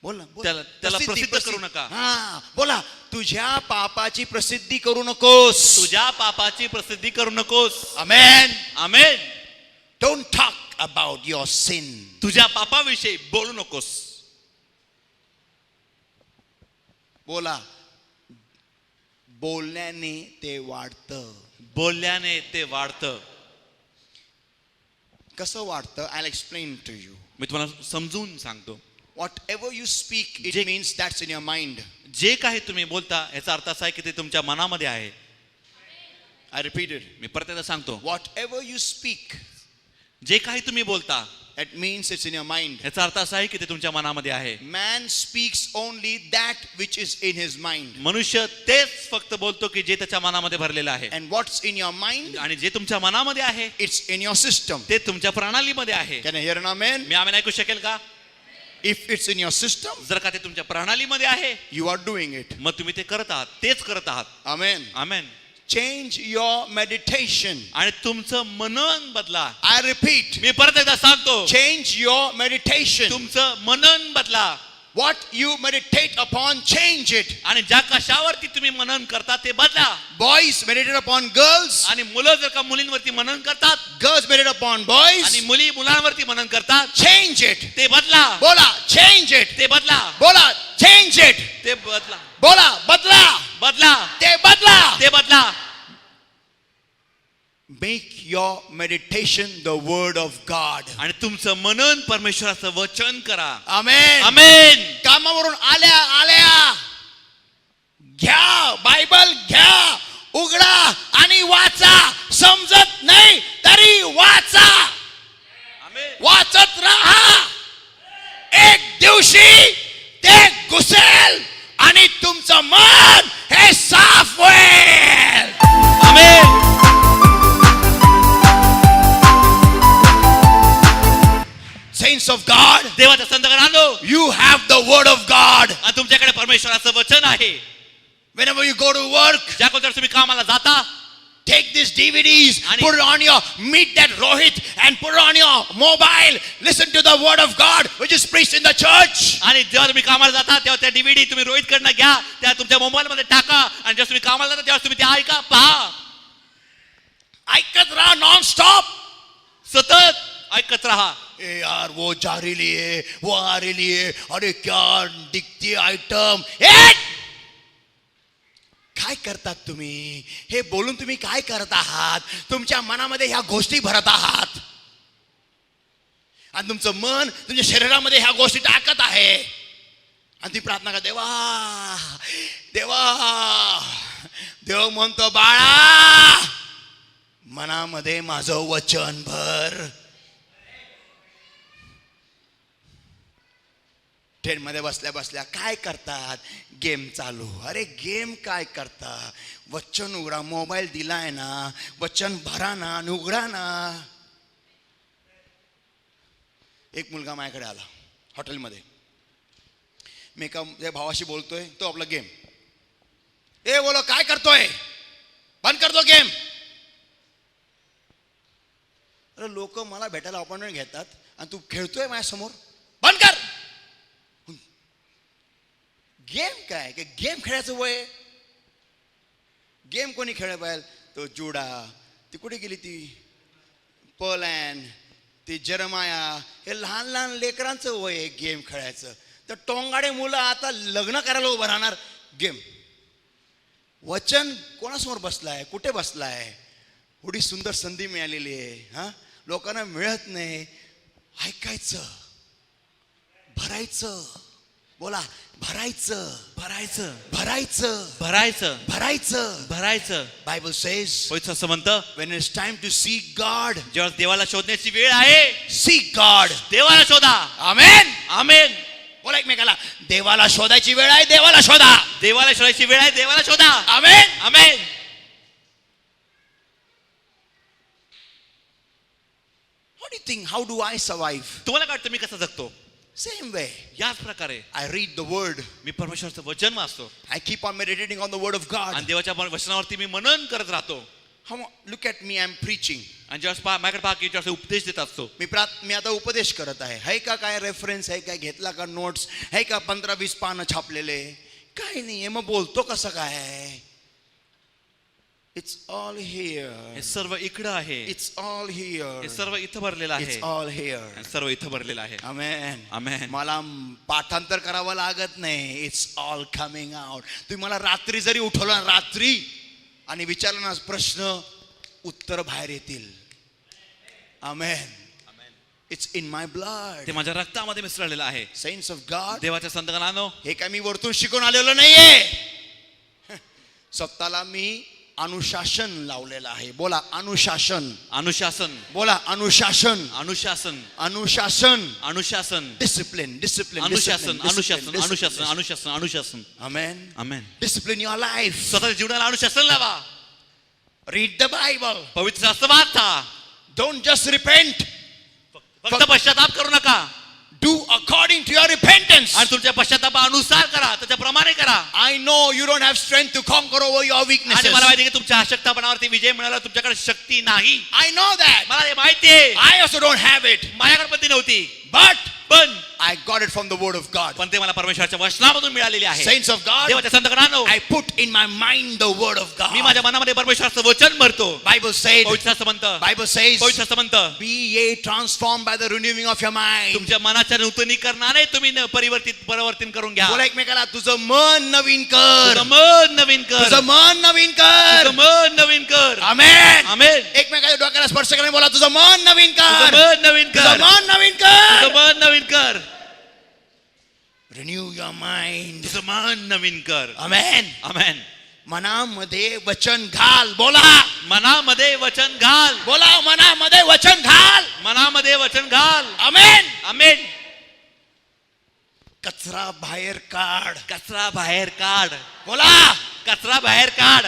बोल ना. त्याला प्रसिद्ध करू नका. हा बोला. तुझ्या पापाची प्रसिद्धी करू नकोस. तुझ्या पापाची प्रसिद्धी करू नकोस. आमेन. आमेन. Don't talk about your sin. तुझ्या पापाविषयी बोलू नकोस. बोला. बोलण्याने ते वाढतं. बोलल्याने ते वाढतं. कसं वाढतं? I'll explain to you. मी तुम्हाला समजून सांगतो. Whatever you speak, it means that's in your mind. जे काही तुम्ही बोलता याचा अर्थ असा आहे की ते तुमच्या मनामध्ये आहे. I repeat it. मी परत एकदा सांगतो. Whatever you speak, जे काही तुम्ही बोलता That means it's in your mind. याचा अर्थ असा आहे की ते तुमच्या मनामध्ये आहे. Man speaks only that which is in his mind. मनुष्य तेच फक्त बोलतो की जे त्याच्या मनामध्ये भरलेलं आहे. And what's in your mind? आणि जे तुमच्या मनामध्ये आहे It's in your system. ते तुमच्या प्रणालीमध्ये आहे. Can I hear an amen? मी आमेन ऐकू शकेल का? If it's in your system, जर का ते तुमच्या प्रणालीमध्ये आहे you are doing it. मग तुम्ही ते करत आहात, तेच करत आहात. Amen. Amen. Change your meditation. आणि तुमचं मनन बदला. I repeat, मी परत एकदा सांगतो, change your meditation. तुमचं मनन बदला. What you meditate upon, change it. आणि ज्या कशावरती तुम्ही मनन करता ते बदला. Boys meditate upon girls. आणि मुलं जर का मुलींवरती मनन करतात Girls meditate upon आणि boys. मुली मुलांवरती मनन करतात, Change it. ते बदला. Bola, change it. ते बदला. Bola, change it. ते बदला. Bola, badla. बदला. Te badla. ते बदला. Make your meditation the word of God. आणि तुमचं मनन परमेश्वराचं वचन करा. Amen. आमेन. कामावरून आल्या आल्या घ्या बायबल घ्या, उघडा आणि वाचा. समजत नाही तरी वाचा, आमेन. वाचत राहा. एक दिवशी ते घुसेल आणि तुमचं मन हे साफ होईल. आमेन. Saints of God, देवाच्या संतगणांनो, you have the word of God. आणि तुमच्याकडे परमेश्वराचं वचन आहे. Whenever you go to work, ज्या कोणत्या तुम्ही कामाला जाता, take these DVDs, Ani- put it on your, meet that Rohit and put it on your mobile. Listen to the word of God which is preached in the church. आणि जेव्हा तुम्ही कामाला जाता तेव्हा त्या DVD तुम्ही रोहित कडनं घ्या, त्या तुमच्या मोबाईल मध्ये टाका आणि जेव्हा तुम्ही कामाला जाता तेव्हा तुम्ही ते ऐका, पहा. ऐकत राहा नॉन स्टॉप. सतत ऐकत राहा. ए यार वो जा रही है, वो आ रही है, अरे क्या दिखती आइटम. काय करतात तुम्ही? हे बोलून तुम्ही काय करत आहात? तुमच्या मनामध्ये ह्या गोष्टी भरत आहात आणि तुमचं मन तुमच्या शरीरामध्ये ह्या गोष्टी टाकत आहे आणि ती प्रार्थना कर, देवा देवा. देव म्हणतो, बाळा मनामध्ये माझं वचन भर. ट्रेन मध्ये बसल्या बसल्या काय करतात? गेम चालू. अरे गेम काय करता? वचन उघडा. मोबाईल दिलाय ना, वचन भरा ना आणि उघडा ना. एक मुलगा माझ्याकडे आला हॉटेलमध्ये. मी एका भावाशी बोलतोय, तो आपला गेम. ए बोलो काय करतोय? बंद करतो गेम. अरे लोक मला भेटायला अपॉइंटमेंट घेतात आणि तू खेळतोय माझ्यासमोर. बंद कर. गेम काय? गेम खेळायचं वय? गेम कोणी खेळायला पाहिजे? तो जुडा, ती कुठे गेली ती पोलँड, ती जरमाया, हे लहान लहान लेकरांचं वय आहे गेम खेळायचं. तर टोंगाडे मुलं आता लग्न करायला उभं राहणार. गेम. वचन कोणासमोर बसलाय? कुठे बसलाय? एवढी सुंदर संधी मिळालेली आहे, हा लोकांना मिळत नाही. ऐकायचं, भरायचं. बोला, भरायचं, भरायचं, भरायचं, भरायचं, भरायचं. भरायचं. बायबल सेज, होय असं म्हणतं, when it's time to seek God, जेव्हा देवाला शोधण्याची वेळ आहे, seek God. देवाला शोधा. आमेन. आमेन. बोला एकमेकाला, देवाला शोधायची वेळ आहे, देवाला शोधा. देवाला शोधायची वेळ आहे, देवाला शोधा. आमेन. आमेन. What do you think? How do I survive? तुम्हाला काय वाटतं मी कसं जगतो? Same way. याच प्रकारे I read the word. मी परमेश्वराचं वचन वाचतो I keep on meditating on the word of God. आणि देवाच्या वचनावरती मी मनन करत राहतो. Look at me, I'm preaching. आणि जेव्हा माझ्याकडे पहा की जेव्हा उपदेश देत असतो, मी आता उपदेश करत आहे. है का काय रेफरन्स आहे? काय घेतला का नोट्स? है का 15-20 पानं छापलेले? काय नाहीये. मग बोलतो कसं काय? It's all here. हे सर्व इकडं आहे. It's all here. हे सर्व इथं भरलेलं आहे. It's all here. हे सर्व इथं भरलेलं आहे. Amen. Amen. मला पाठांतर करावं लागत नाही. It's all coming out. तुम्ही मला रात्री जरी उठवलं, रात्री आणि विचारलं ना प्रश्न, उत्तर बाहेर येतील. Amen. It's in my blood. ते माझ्या रक्तामध्ये मिसळलेलं आहे. Saints of God. देवाच्या संतगणांनो, हे काय मी वरतून शिकून आलेलो नाहीये. स्वतःला मी अनुशासन लावलेलं आहे. बोला अनुशासन. अनुशासन बोला अनुशासन. अनुशासन अनुशासन. अनुशासन Discipline. Discipline. अनुशासन discipline, अनुशासन discipline, अनुशासन discipline. अनुशासन अनुशासन Amen. Amen. Discipline your life. स्वतःच्या जीवनाला अनुशासन लावा. Read the Bible. पवित्र शास्त्र वाचा. Don't just repent. फक्त पश्चाताप करू नका. Do according to your repentance. आणि तुमच्या पश्चातापानुसार करा, त्याच्याप्रमाणे करा. I know you don't have strength to conquer over your आणि weaknesses. मला माहिती आहे की तुमच्या अशक्तपणावरती विजय मिळाला तुमच्याकडे शक्ती नाही. I know that. मला हे माहिती आहे. I also don't have it. माझ्याकडे पण ती नव्हती, But पण I got it from the word of God. पण ते मला परमेश्वराच्या वचनामधून मिळालेले आहे. Saints of God, देवाच्या संतगणांनो, I put in my mind the word of God. मी माझ्या मनामध्ये परमेश्वराचं वचन भरतो. Bible says, पवित्र शास्त्र म्हणतं, Bible says, पवित्र शास्त्र म्हणतं, be ye transformed by the renewing of your mind. तुमच्या मनाच्या नूतनीकरणाने तुम्ही परिवर्तन करून घ्या. बोला एकमेकाला तुझं मन नवीन कर. तुझं मन नवीन कर. तुझं मन नवीन कर. तुझं मन नवीन कर. आमेन. आमेन. एकमेकाच्या डोक्याला स्पर्श कराने बोला तुझं मन नवीन तुझं कर. मन नवीन तुझं कर. मन नवीन तुझं कर. मन नवीन कर. Renew your mind. तुझं मन नवीन कर. आमेन. आमेन. मनामध्ये वचन घाल. बोला मनामध्ये वचन घाल. बोला मनामध्ये वचन घाल. मनामध्ये वचन घाल. आमेन. आमेन. कचरा बाहेर काढ. कचरा बाहेर काढ. बोला कचरा बाहेर काढ.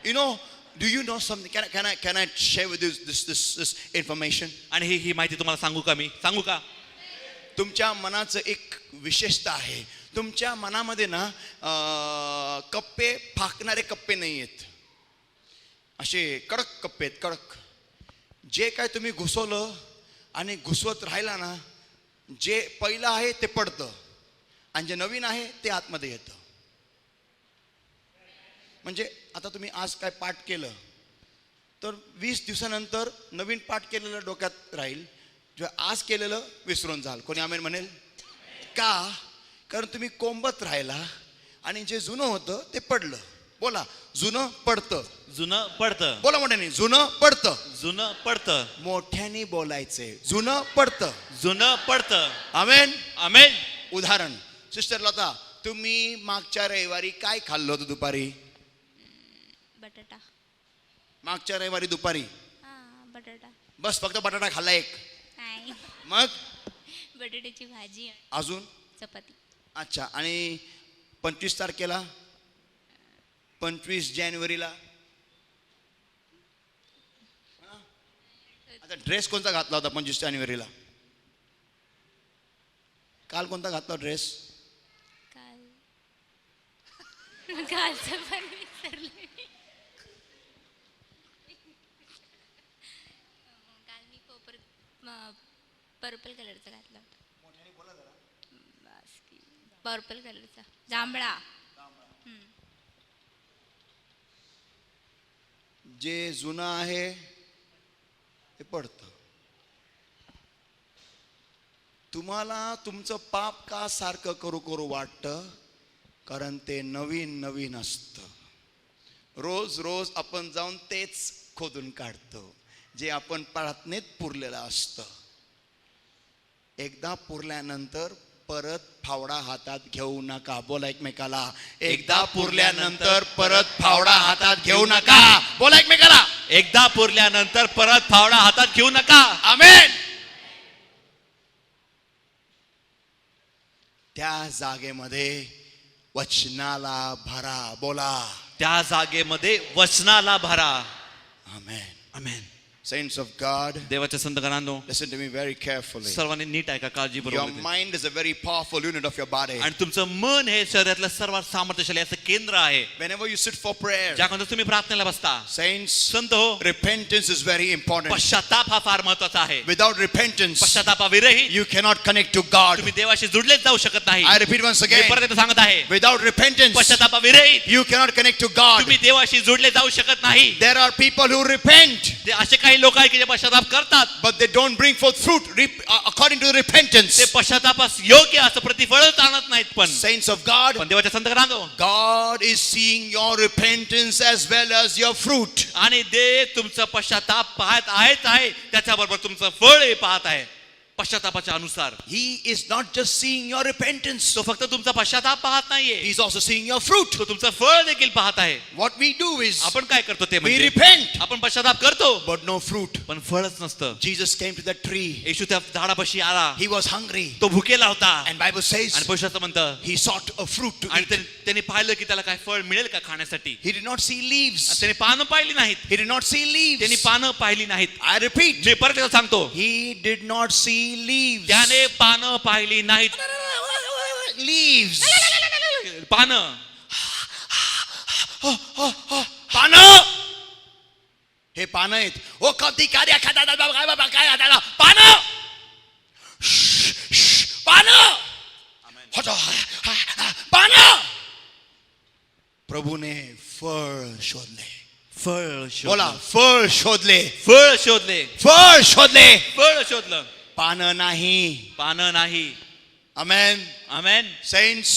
You know, do you know something? Can I share with you this information? आणि ही माहिती तुम्हाला सांगू का मी? सांगू का? तुमच्या मनाचं एक विशेषता आहे. तुमच्या मनामध्ये ना कप्पे फाकणारे कप्पे नाही आहेत. असे कडक कप्पे आहेत, कडक. जे काय तुम्ही घुसवलं आणि घुसवत राहिला ना, जे पहिलं आहे ते पडतं आणि जे नवीन आहे ते आतमध्ये येतं. म्हणजे आता तुम्ही आज काय पाठ केलं तर 20 दिवसानंतर नवीन पाठ केलेलं डोक्यात राहील. जेव्हा आज केलेलं विसरून जाल. कोणी आमेन म्हणेल का? कारण तुम्ही कोंबत राहिला आणि जे जुनं होतं ते पडलं. बोला जुनं पडतं. जुनं पडतं. बोला मोठ्याने जुनं पडतं. जुनं पडतं. मोठ्याने बोलायचे. जुनं पडतं. जुनं पडतं. आमेन. आमेन. उदाहरण सिस्टर लता, तुम्ही मागच्या रविवारी काय खाल्लं होतं दुपारी? बटाटा. मागच्या रविवारी दुपारी हा बटाटा. बस फक्त बटाटा खाल्ला एक? नाही, मग बटाट्याची भाजी आणि अजून? चपाती. अच्छा. आणि 25 तारखेला, 25 जानेवारीला आता ड्रेस कोणता घातला होता 25 जानेवारीला? काल कोणता घातला ड्रेस? काल कालचं पण विसरले मी. काल मी पर्पल कलरचा घातला होता. बस की. पर्पल कलरचा जांभळा. जे जुनं आहे ते पडतं. तुम्हाला तुमचं पाप का सारखं करू करू वाटतं? कारण ते नवीन नवीन असतं. रोज रोज आपण जाऊन तेच खोदून काढतो जे आपण प्रार्थनेत पुरलेलं असतं. एकदा पुरल्यानंतर परत फावडा हातात घेऊ नका. बोला एकमेकाला एकदा पुरल्यानंतर परत फावडा हातात घेऊ नका. बोला एकमेकाला एकदा पुरल्यानंतर परत फावडा हातात घेऊ नका. आमेन. त्या जागेमध्ये वचनाला भरा. बोला त्या जागेमध्ये वचनाला भरा. आमेन. आमेन. Saints of God, देवाच्या संतगणांनो, listen to me very carefully. सर्वांनी नीट ऐका, Your काळजीपूर्वक. mind is a very powerful unit of your body. आणि तुमचं मन हे शरीरातलं सर्वात सामर्थ्यशाली असं केंद्र आहे. Whenever you sit for prayer, ज्या कोणत्या तुम्ही प्रार्थनेला बसता, saints, संत हो, repentance is very important. पश्चाताप हा फार महत्वाचा आहे. Without repentance, पश्चातापाविरही you cannot connect to God. तुम्ही देवाशी जुडलेच जाऊ शकत नाही. I repeat once me again. परत एकदा सांगत आहे, Without repentance, पश्चातापाविरही you cannot connect to God. तुम्ही देवाशी जुडले जाऊ शकत नाही. There are people who repent, ते असे काही लोक आहेत की जे पश्चाताप करतात, but they don't bring forth fruit according to the repentance. ते पश्चातापास योग्य असं प्रतिफळच आणत नाहीत. पण Saints of God, देवाच्या संतगणांनो, God is seeing your repentance as well as your fruit. आणि ते तुमचं पश्चाताप पाहत आहेच आहे, त्याच्याबरोबर तुमचं फळ हे पाहत आहे. पश्चातापाच्या अनुसार. He is not just seeing your repentance. तो फक्त तुमचा पश्चाताप पाहत नाहीये, He is also seeing your fruit. तो तुमचं फळ देखील पाहत आहे. What we do is आपण काय करतो ते we म्हणजे repent, आपण पश्चाताप करतो but no fruit. पण फळच नसतं. Jesus came to that tree. येशू त्या झाडापाशी आला, He was hungry. तो भुकेला होता And Bible says आणि पौरुषाचं म्हणतं he sought a fruit to आणि eat. त्याने पाहिलं की त्याला काय फळ मिळेल का खाण्यासाठी. He did not see आणि leaves. त्याने पानं पाहिली नाहीत, He did not see त्यांनी leaves. पानं पाहिली नाहीत. I repeat, मी परत एकदा सांगतो, he did not see leaves. त्याने पानं पाहिली नाहीत. Leaves. पानं पानं. हे पानं आहेत. ओ कधी कार्य खातात काय पानं. पानं. पानं. प्रभूने फळ शोधले. फळ बोला शोधलं, फळ शोधले. फळ शोधले, फळ शोधले. फळ शोधलं, पानं नाही. पानं नाही. Amen. आमेन. Saints,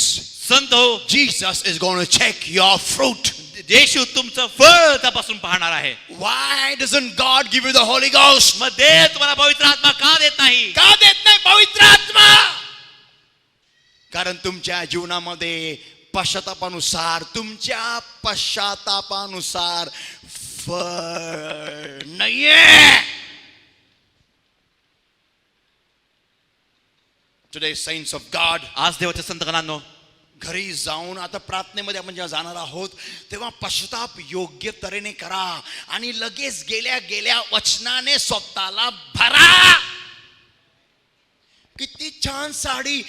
संत हो, Jesus is going to check your fruit. येशू तुमचं फळ तपासून पाहणार आहे. Why doesn't God give you the Holy Ghost? मग देव तुम्हाला पवित्र आत्मा का देत नाही? का देत नाही पवित्र आत्मा? कारण तुमच्या जीवनामध्ये पश्चातापानुसार, तुमच्या पश्चातापानुसार फळ नाहीये. Today, saints of God, आज देवाच्या संतगणांनो, घरी जाऊन आता प्रार्थनेमध्ये आपण जेव्हा जाणार आहोत तेव्हा पश्चाताप योग्य तऱ्हेने करा आणि लगेच गेल्या गेल्या वचनाने स्वतःला भरा. किती छान साडी.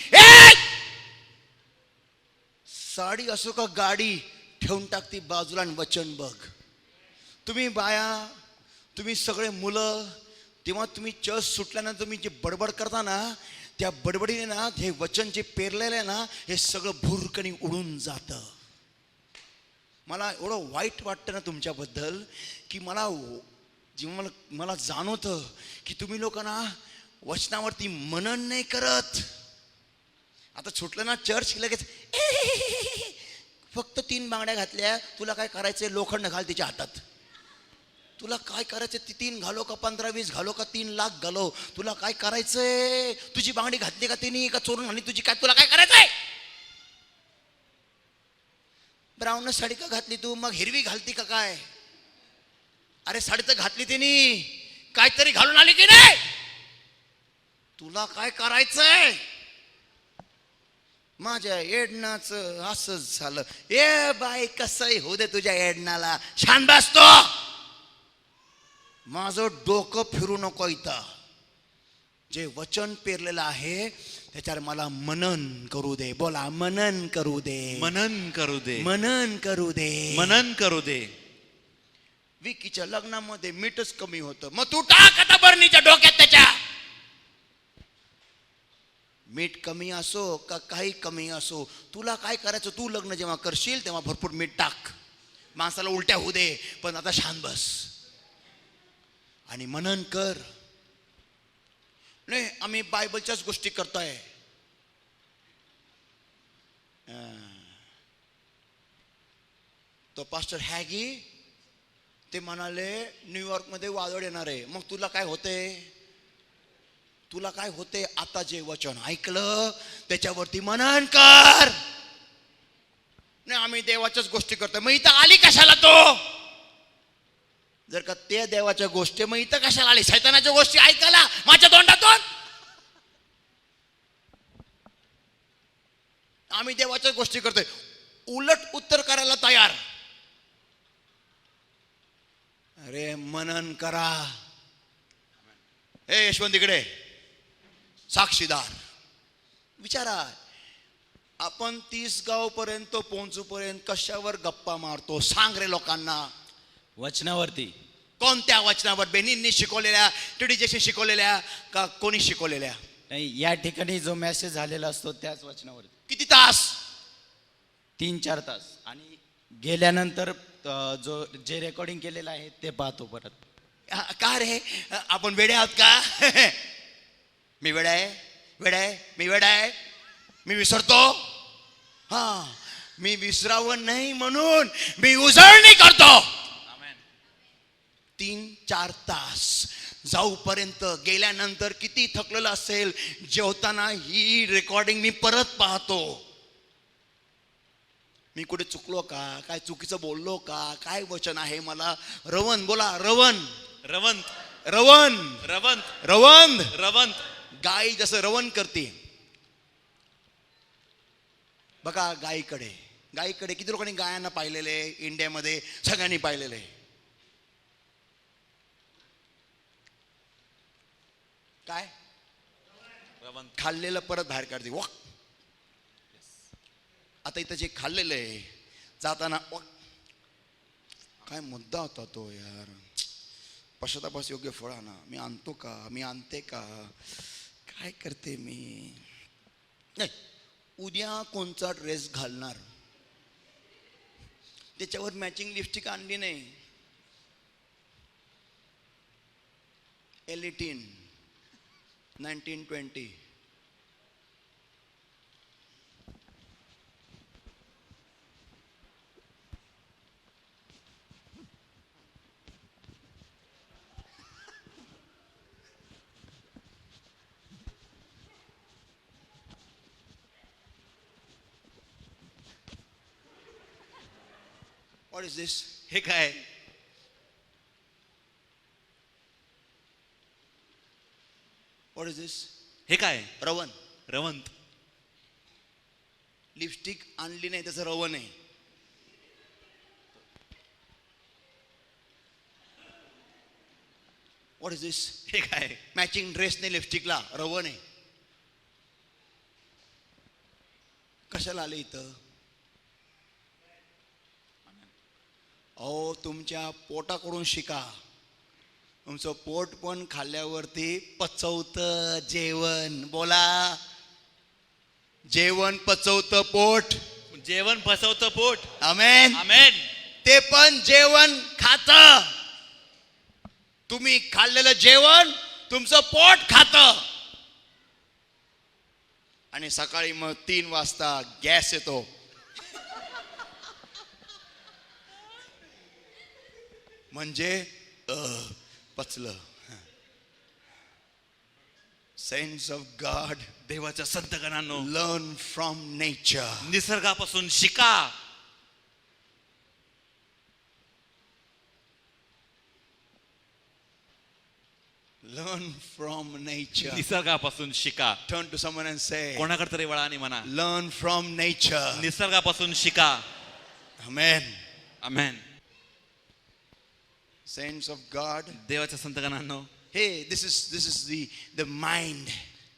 साडी असो का गाडी, ठेवून टाकती बाजूला आणि वचन बघ. तुम्ही बाया, तुम्ही सगळे मुलं, तेव्हा तुम्ही चर्च सुटल्यानंतर तुम्ही जे बडबड करता ना, त्या बडबडीने ना हे वचन जे पेरलेलं आहे ना, हे सगळं भुरकणी उडून जातं. मला एवढं वाईट वाटतं ना तुमच्याबद्दल की मला जेव्हा मला जाणवतं की तुम्ही लोक ना वचनावरती मनन नाही करत. आता सुटलं ना चर्च लगेच फक्त 3 बांगड्या घातल्या, तुला काय करायचंय, लोखंड घाल तिच्या हातात. तुला काय करायचं, ती 3 घालो का 15-20 घालो का 3 लाख घालो, तुला काय करायचंय. तुझी बांगडी घातली का तिने का चोरून आणि तुझी काय, तुला काय करायचंय. ब्राऊन साडी का घातली तू, मग हिरवी घालती का काय. अरे साडी तर घातली तिने, काहीतरी घालून आली की नाही. तुला काय करायचंय. माझ्या एडनाचं असंच झालं. ए बाई कसंही होऊ दे तुझ्या एडनाला, छान बसतो. माझं डोकं फिरू नको इथं. जे वचन पेरलेलं आहे त्याच्यावर मला मनन करू दे. बोला मनन करू दे. मनन करू दे, मनन करू दे. मनन करू दे. विकीच्या लग्नामध्ये मीठच कमी होतं, मग तू टाक आता बरणीच्या डोक्यात त्याच्या. मीठ कमी असो का काही कमी असो, तुला काय करायचं, तू लग्न जेव्हा करशील तेव्हा भरपूर मीठ टाक. माणसाला उलट्या होऊ दे, पण आता शांत बस आणि मनन कर. नाही आम्ही बायबलच्याच गोष्टी करतोय. तो पास्टर हॅगी ते म्हणाले न्यूयॉर्क मध्ये वादळ येणार आहे. मग तुला काय होते, तुला काय होते. आता जे वचन ऐकलं त्याच्यावरती मनन कर. नाही आम्ही देवाच्याच गोष्टी करतोय, मग इथं आली कशाला तो. जर का ते देवाच्या गोष्टी, मग इथं कशाला आली शैतानाच्या गोष्टी ऐकायला माझ्या तोंडातून. आम्ही देवाच्याच गोष्टी करतोय, उलट उत्तर करायला तयार. अरे मनन करा. हे यशवंत इकडे साक्षीदार विचारा, आपण 30 गाव पर्यंत पोहोचूपर्यंत कशावर गप्पा मारतो. सांग रे लोकांना. वचनावरती. कोणत्या वचनावर, बेनींनी शिकवलेल्या, टीडीजेशी शिकवलेल्या का कोणी शिकवलेल्या. नाही, या ठिकाणी जो मेसेज झालेला असतो त्याच वचनावरती. किती तास. 3-4 तास. आणि गेल्यानंतर जे रेकॉर्डिंग केलेलं आहे ते पाहतो परत. का रे आपण वेडे आहोत का. मी वेडा आहे, वेडा आहे, मी वेडा आहे, मी विसरतो. हा मी विसरावं नाही म्हणून मी उजळणी करतो. 3-4 तास जाऊपर्यंत गेल्यानंतर किती थकलेलं असेल, जेवताना ही रेकॉर्डिंग मी परत पाहतो. मी कुठे चुकलो का, काय चुकीचं बोललो का, काय वचन आहे मला. रवण बोला, रवण रवंत रवण रवंत रवण. रवंत. गाय जसं रवण करते बघा, गायीकडे किती लोकांनी गायांना पाहिलेले आहे इंडियामध्ये, सगळ्यांनी पाहिलेलं आहे. काय रवंत. खाल्लेलं परत बाहेर काढते. वा, आता इथं जे खाल्लेलं आहे जाताना वा, काय मुद्दा होता तो यार. पश्चातापास योग्य फळ आणा. मी आणतो का, मी आणते का, काय करते मी. नाही, उद्या कोणचा ड्रेस घालणार त्याच्यावर मॅचिंग लिपस्टिक आणली नाही. L18 1920. What is this? हे काय? What is this? हे काय? रवण. रवंत. लिपस्टिक आणली नाही त्याचं रवण आहे. What is this? हे काय? मॅचिंग ड्रेसने लिपस्टिकला रवण आहे. कशाला आले इथं? अहो, तुमच्या पोटाकडून शिका. तुमचं पोट पण खाल्ल्यावरती पचवतं जेवण. बोला, जेवण पचवतं पोट. जेवण फसवतं पोट. आमेन. आमेन. ते पण जेवण खात. तुम्ही खाल्लेलं जेवण तुमचं पोट खात. आणि सकाळी मग 3 वाजता गॅस येतो. म्हणजे पचलं. सेंट्स ऑफ गॉड, देवाच्या संतगणांनो, लर्न फ्रॉम नेचर. निसर्गापासून शिका. Learn from nature. निसर्गापासून शिका. Turn to someone and say, कोणाकडे तरी वळा आणि म्हणा, लर्न फ्रॉम नेचर. निसर्गापासून शिका. आमेन. आमेन. Saints of God, देवाच्या संतगणांनो, hey, this is the mind.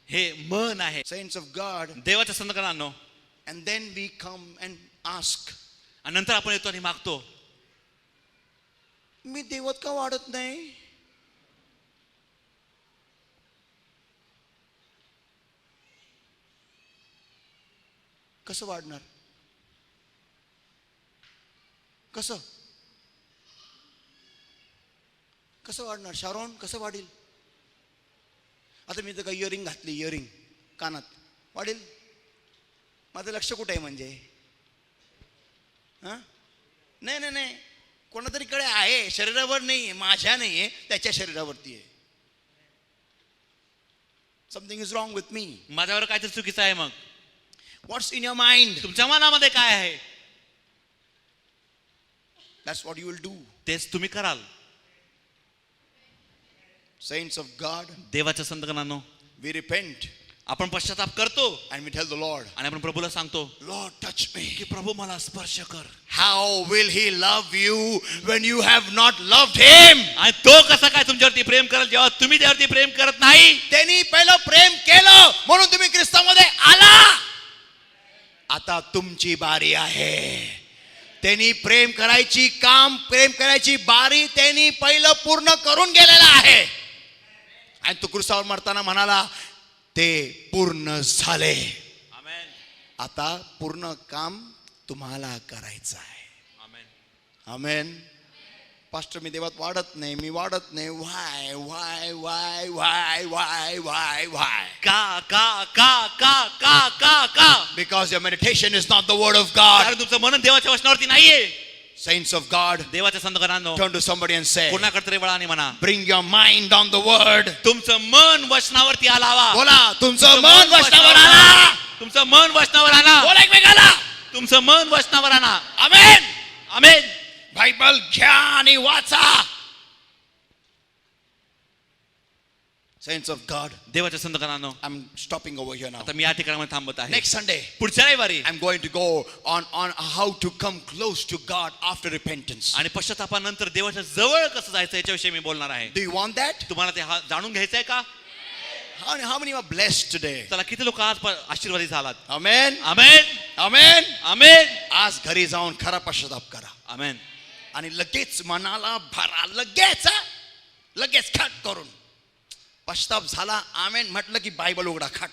हे मन आहे. Saints of God, देवाच्या संतगणांनो, and then we come and ask, आणि नंतर आपण येतो आणि मागतो, मी देवात का वाढत नाही? कसं वाढणार? कसं वाढणार? शारोन, कसं वाढील? आता मी तर काही इयरिंग घातली, इयरिंग कानात, वाढेल? माझं लक्ष कुठे आहे म्हणजे? नाही, कोणातरीकडे आहे, शरीरावर नाही आहे, माझ्या नाही आहे, त्याच्या शरीरावरती आहे. Something is wrong with me. माझ्यावर काहीतरी चुकीचं आहे. मग व्हॉट्स इन युअर माइंड? तुमच्या मनामध्ये काय आहे, that's what you will do. तेच तुम्ही कराल. Saints of God, देवाच्या संतगणांनो, we repent आपण पश्चाताप करतो and we tell the Lord, आणि आपण प्रभूला सांगतो, Lord, touch me. की प्रभू मला स्पर्श कर. How will he love you when you have not loved him? आणि तो कसा काय तुमच्यावरती प्रेम करेल जेव्हा तुम्ही त्यावरती प्रेम करत नाही? त्यांनी पहिलं प्रेम केलं म्हणून तुम्ही ख्रिस्तामध्ये आला. आता तुमची बारी आहे. त्यांनी प्रेम करायची बारी त्यांनी पहिलं पूर्ण करून गेलेला आहे. आणि तो क्रूसावर मरताना म्हणाला, ते पूर्ण झाले. आमेन. आता पूर्ण काम तुम्हाला करायचं आहे. आमेन. आमेन. पास्टर, मी देवात वाढत नाही. वाय का? Because your meditation is not the word of God. कारण तुमचं मन देवाच्या वचनावरती नाहीये. Saints of God, देवाच्या संतगणांनो, turn to somebody and say, कोणाकडे तरी वळा आणि म्हणा, bring your mind on the word. तुमचं मन वचनावरती आलावा. बोला, तुमचं मन वचनावर आणा. तुमचं मन वचनावर आणा. बोला एकमेकाला. तुमचं मन वचनावर आणा. आमेन. आमेन. बायबल घ्या आणि वाचा. Saints of God, देवाच्या संतगणांनो, I'm stopping over here now. आता मी या ठिकाणामध्ये थांबत आहे. Next Sunday, पुढच्या रविवारी I'm going to go on how to come close to God after repentance. आणि पश्चातापानंतर देवाच्या जवळ कसं जायचं याच्याविषयी मी बोलणार आहे. Do you want that? तुम्हाला ते जाणून घ्यायचं आहे का? How many are blessed today? चला, किती लोक आज आशीर्वादी झालात? Amen. आमेन. Amen. आमेन. आज घरी जाऊन खरा पश्चाताप करा आमेन. आणि लगेच मनाला भरा. लगेच खट करून पश्चाताप झाला, आमेन म्हटलं की बायबल उघडा, खट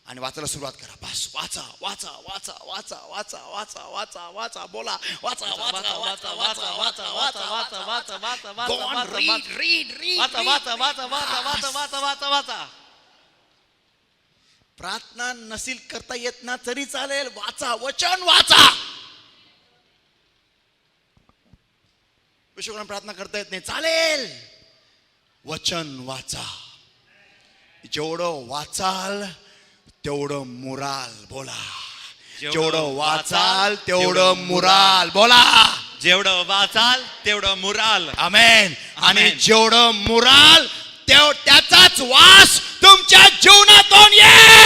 आणि वाचायला सुरुवात करा. बस वाचा वाचा वाचा वाचा वाचा वाचा वाचा वाचा बोला, वाचा वाचा वाचा वाचा वाचा वाचा वाचा वाचा. Go on, read. वाचा. प्रार्थना नसील करता येत ना तरी चालेल, वाचा, वचन वाचा. विश्वकर्मा प्रार्थना करता येत नाही, चालेल, वचन वाचा. जेवढं वाचाल तेवढं मुराल. बोला, जेवढं वाचाल तेवढं मुराल. बोला, जेवढं वाचाल तेवढं मुराल. आमेन. आणि आमेन. जेवढं मुराल त्याचाच वास तुमच्या जीवनातून येईल.